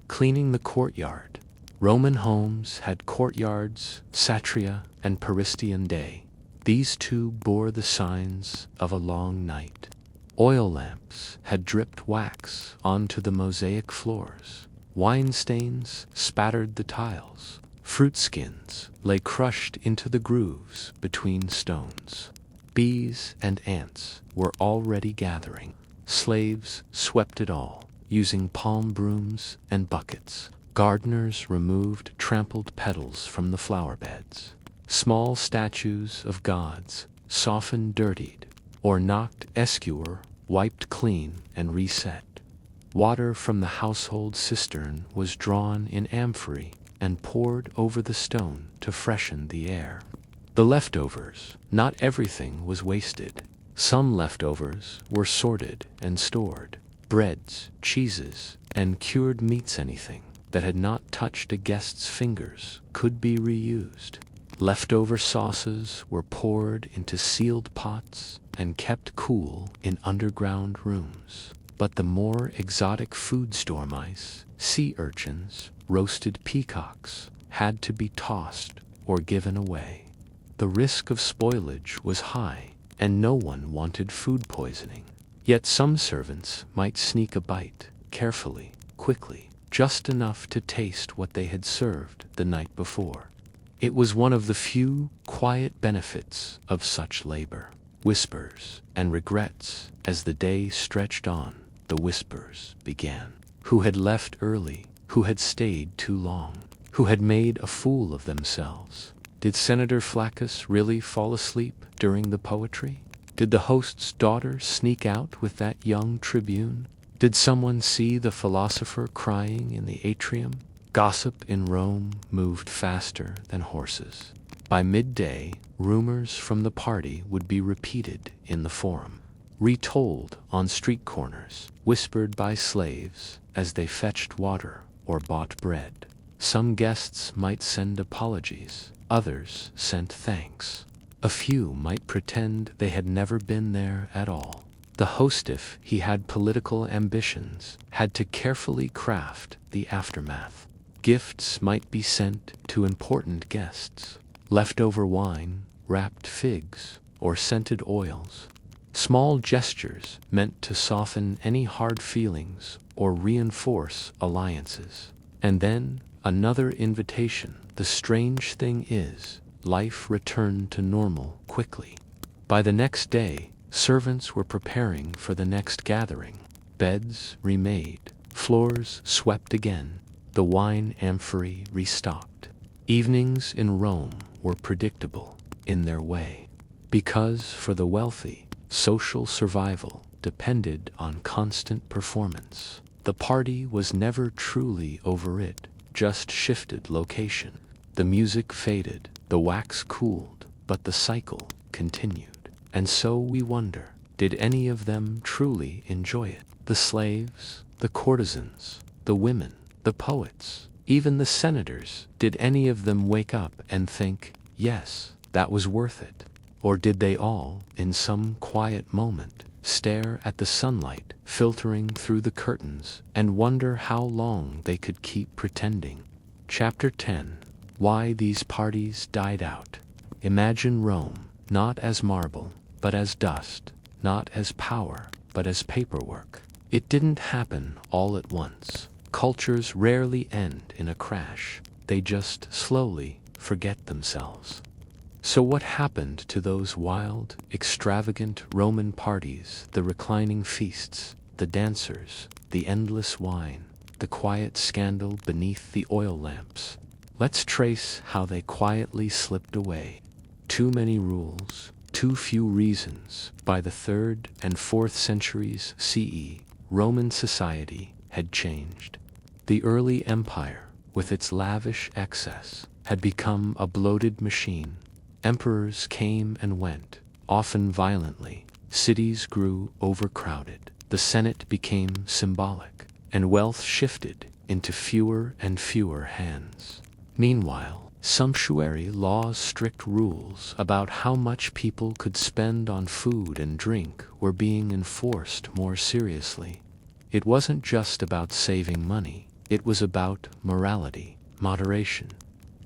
Cleaning the courtyard. Roman homes had courtyards, satria and peristean day. These two bore the signs of a long night. Oil lamps had dripped wax onto the mosaic floors. Wine stains spattered the tiles. Fruit skins lay crushed into the grooves between stones. Bees and ants were already gathering. Slaves swept it all, using palm brooms and buckets. Gardeners removed trampled petals from the flower beds. Small statues of gods, softened, dirtied, or knocked askew, wiped clean and reset. Water from the household cistern was drawn in amphorae and poured over the stone to freshen the air. The leftovers. Not everything was wasted. Some leftovers were sorted and stored. Breads, cheeses, and cured meats. Anything that had not touched a guest's fingers could be reused. Leftover sauces were poured into sealed pots and kept cool in underground rooms. But the more exotic food, storm mice, sea urchins, roasted peacocks, had to be tossed or given away. The risk of spoilage was high, and no one wanted food poisoning. Yet some servants might sneak a bite, carefully, quickly, just enough to taste what they had served the night before. It was one of the few quiet benefits of such labor. Whispers and regrets. As the day stretched on, the whispers began. Who had left early? Who had stayed too long? Who had made a fool of themselves? Did Senator Flaccus really fall asleep during the poetry? Did the host's daughter sneak out with that young tribune? Did someone see the philosopher crying in the atrium? Gossip in Rome moved faster than horses. By midday, rumors from the party would be repeated in the forum, retold on street corners, whispered by slaves as they fetched water or bought bread. Some guests might send apologies, others sent thanks. A few might pretend they had never been there at all. The host, if he had political ambitions, had to carefully craft the aftermath. Gifts might be sent to important guests. Leftover wine, wrapped figs, or scented oils. Small gestures meant to soften any hard feelings or reinforce alliances. And then another invitation. The strange thing is, life returned to normal quickly. By the next day, servants were preparing for the next gathering. Beds remade, floors swept again, the wine amphorae restocked. Evenings in Rome were predictable in their way, because for the wealthy, social survival depended on constant performance. The party was never truly over, it just shifted location. The music faded, the wax cooled, but the cycle continued. And so we wonder, did any of them truly enjoy it? The slaves, the courtesans, the women, the poets, even the senators, did any of them wake up and think, yes, that was worth it? Or did they all, in some quiet moment, stare at the sunlight filtering through the curtains and wonder how long they could keep pretending? Chapter 10. Why these parties died out. Imagine Rome, not as marble, but as dust, not as power, but as paperwork. It didn't happen all at once. Cultures rarely end in a crash. They just slowly forget themselves. So what happened to those wild, extravagant Roman parties, the reclining feasts, the dancers, the endless wine, the quiet scandal beneath the oil lamps? Let's trace how they quietly slipped away. Too many rules, too few reasons. By the 3rd and 4th centuries CE, Roman society had changed. The early empire, with its lavish excess, had become a bloated machine. Emperors came and went, often violently. Cities grew overcrowded. The Senate became symbolic, and wealth shifted into fewer and fewer hands. Meanwhile, Sumptuary laws, strict rules about how much people could spend on food and drink were being enforced more seriously. It wasn't just about saving money, it was about morality, moderation.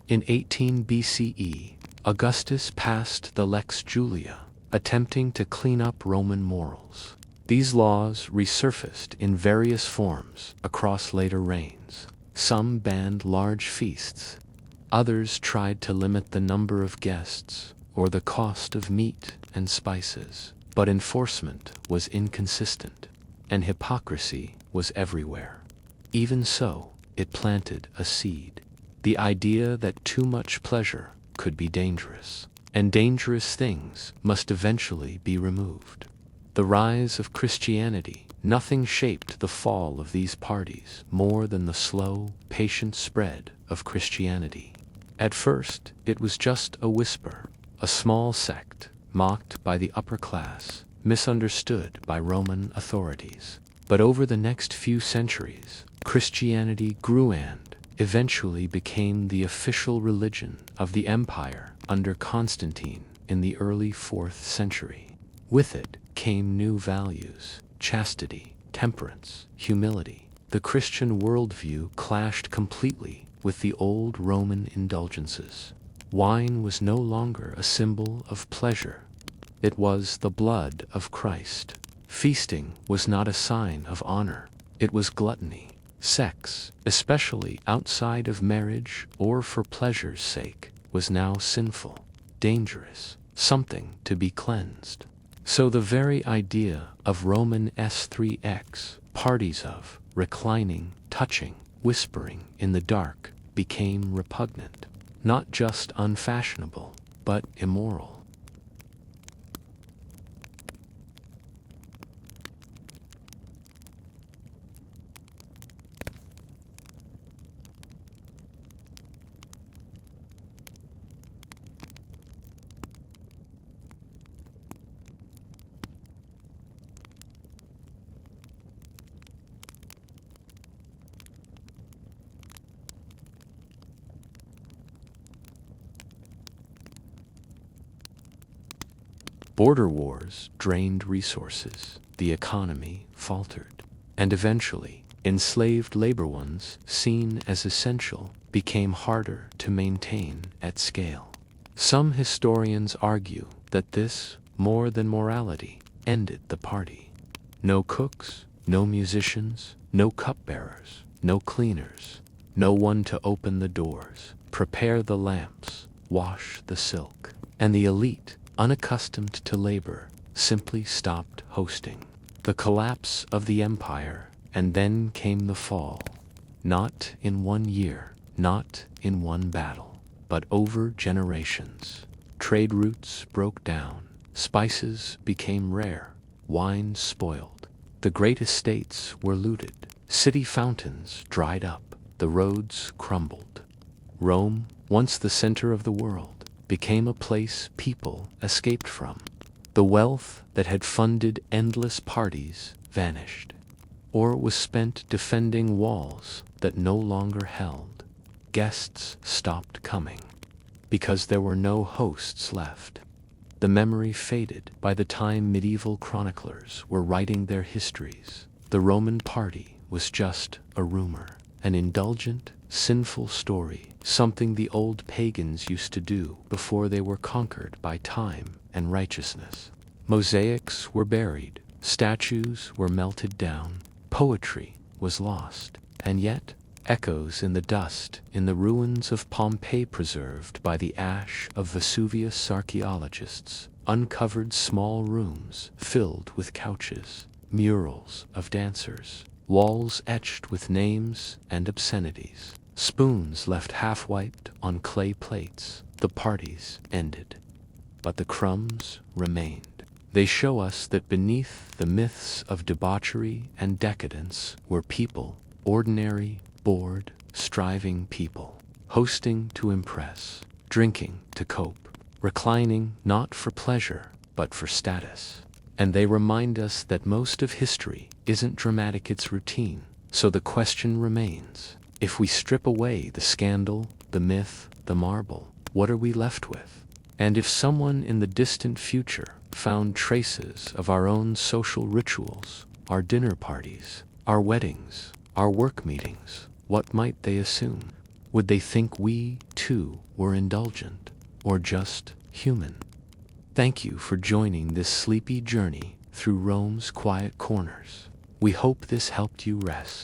In 18 BCE, Augustus passed the Lex Julia, attempting to clean up Roman morals. These laws resurfaced in various forms across later reigns. Some banned large feasts. Others tried to limit the number of guests or the cost of meat and spices. But enforcement was inconsistent, and hypocrisy was everywhere. Even so, it planted a seed. The idea that too much pleasure could be dangerous, and dangerous things must eventually be removed. The rise of Christianity, nothing shaped the fall of these parties more than the slow, patient spread of Christianity. At first, it was just a whisper, a small sect, mocked by the upper class, misunderstood by Roman authorities. But over the next few centuries, Christianity grew and eventually became the official religion of the empire under Constantine in the early 4th century. With it came new values: chastity, temperance, humility. The Christian worldview clashed completely with the old Roman indulgences. Wine was no longer a symbol of pleasure. It was the blood of Christ. Feasting was not a sign of honor. It was gluttony. Sex, especially outside of marriage or for pleasure's sake, was now sinful, dangerous, something to be cleansed. So the very idea of Roman S3x parties, of reclining, touching, whispering in the dark, became repugnant, not just unfashionable, but immoral. Border wars drained resources, the economy faltered, and eventually, enslaved labor, once seen as essential, became harder to maintain at scale. Some historians argue that this, more than morality, ended the party. No cooks, no musicians, no cupbearers, no cleaners, no one to open the doors, prepare the lamps, wash the silk, and the elite, unaccustomed to labor, simply stopped hosting. The collapse of the empire, and then came the fall. Not in one year, not in one battle, but over generations. Trade routes broke down, spices became rare, wine spoiled. The great estates were looted, city fountains dried up, the roads crumbled. Rome, once the center of the world, became a place people escaped from. The wealth that had funded endless parties vanished, or was spent defending walls that no longer held. Guests stopped coming, because there were no hosts left. The memory faded by the time medieval chroniclers were writing their histories. The Roman party was just a rumor, an indulgent, sinful story, something the old pagans used to do before they were conquered by time and righteousness. Mosaics were buried, statues were melted down, poetry was lost, and yet echoes in the dust in the ruins of Pompeii, preserved by the ash of Vesuvius archaeologists, uncovered small rooms filled with couches, murals of dancers, walls etched with names and obscenities, spoons left half-wiped on clay plates. The parties ended, but the crumbs remained. They show us that beneath the myths of debauchery and decadence were people, ordinary, bored, striving people, hosting to impress, drinking to cope, reclining not for pleasure, but for status. And they remind us that most of history isn't dramatic, it's routine. So the question remains, if we strip away the scandal, the myth, the marble, what are we left with? And if someone in the distant future found traces of our own social rituals, our dinner parties, our weddings, our work meetings, what might they assume? Would they think we, too, were indulgent, or just human? Thank you for joining this sleepy journey through Rome's quiet corners. We hope this helped you rest.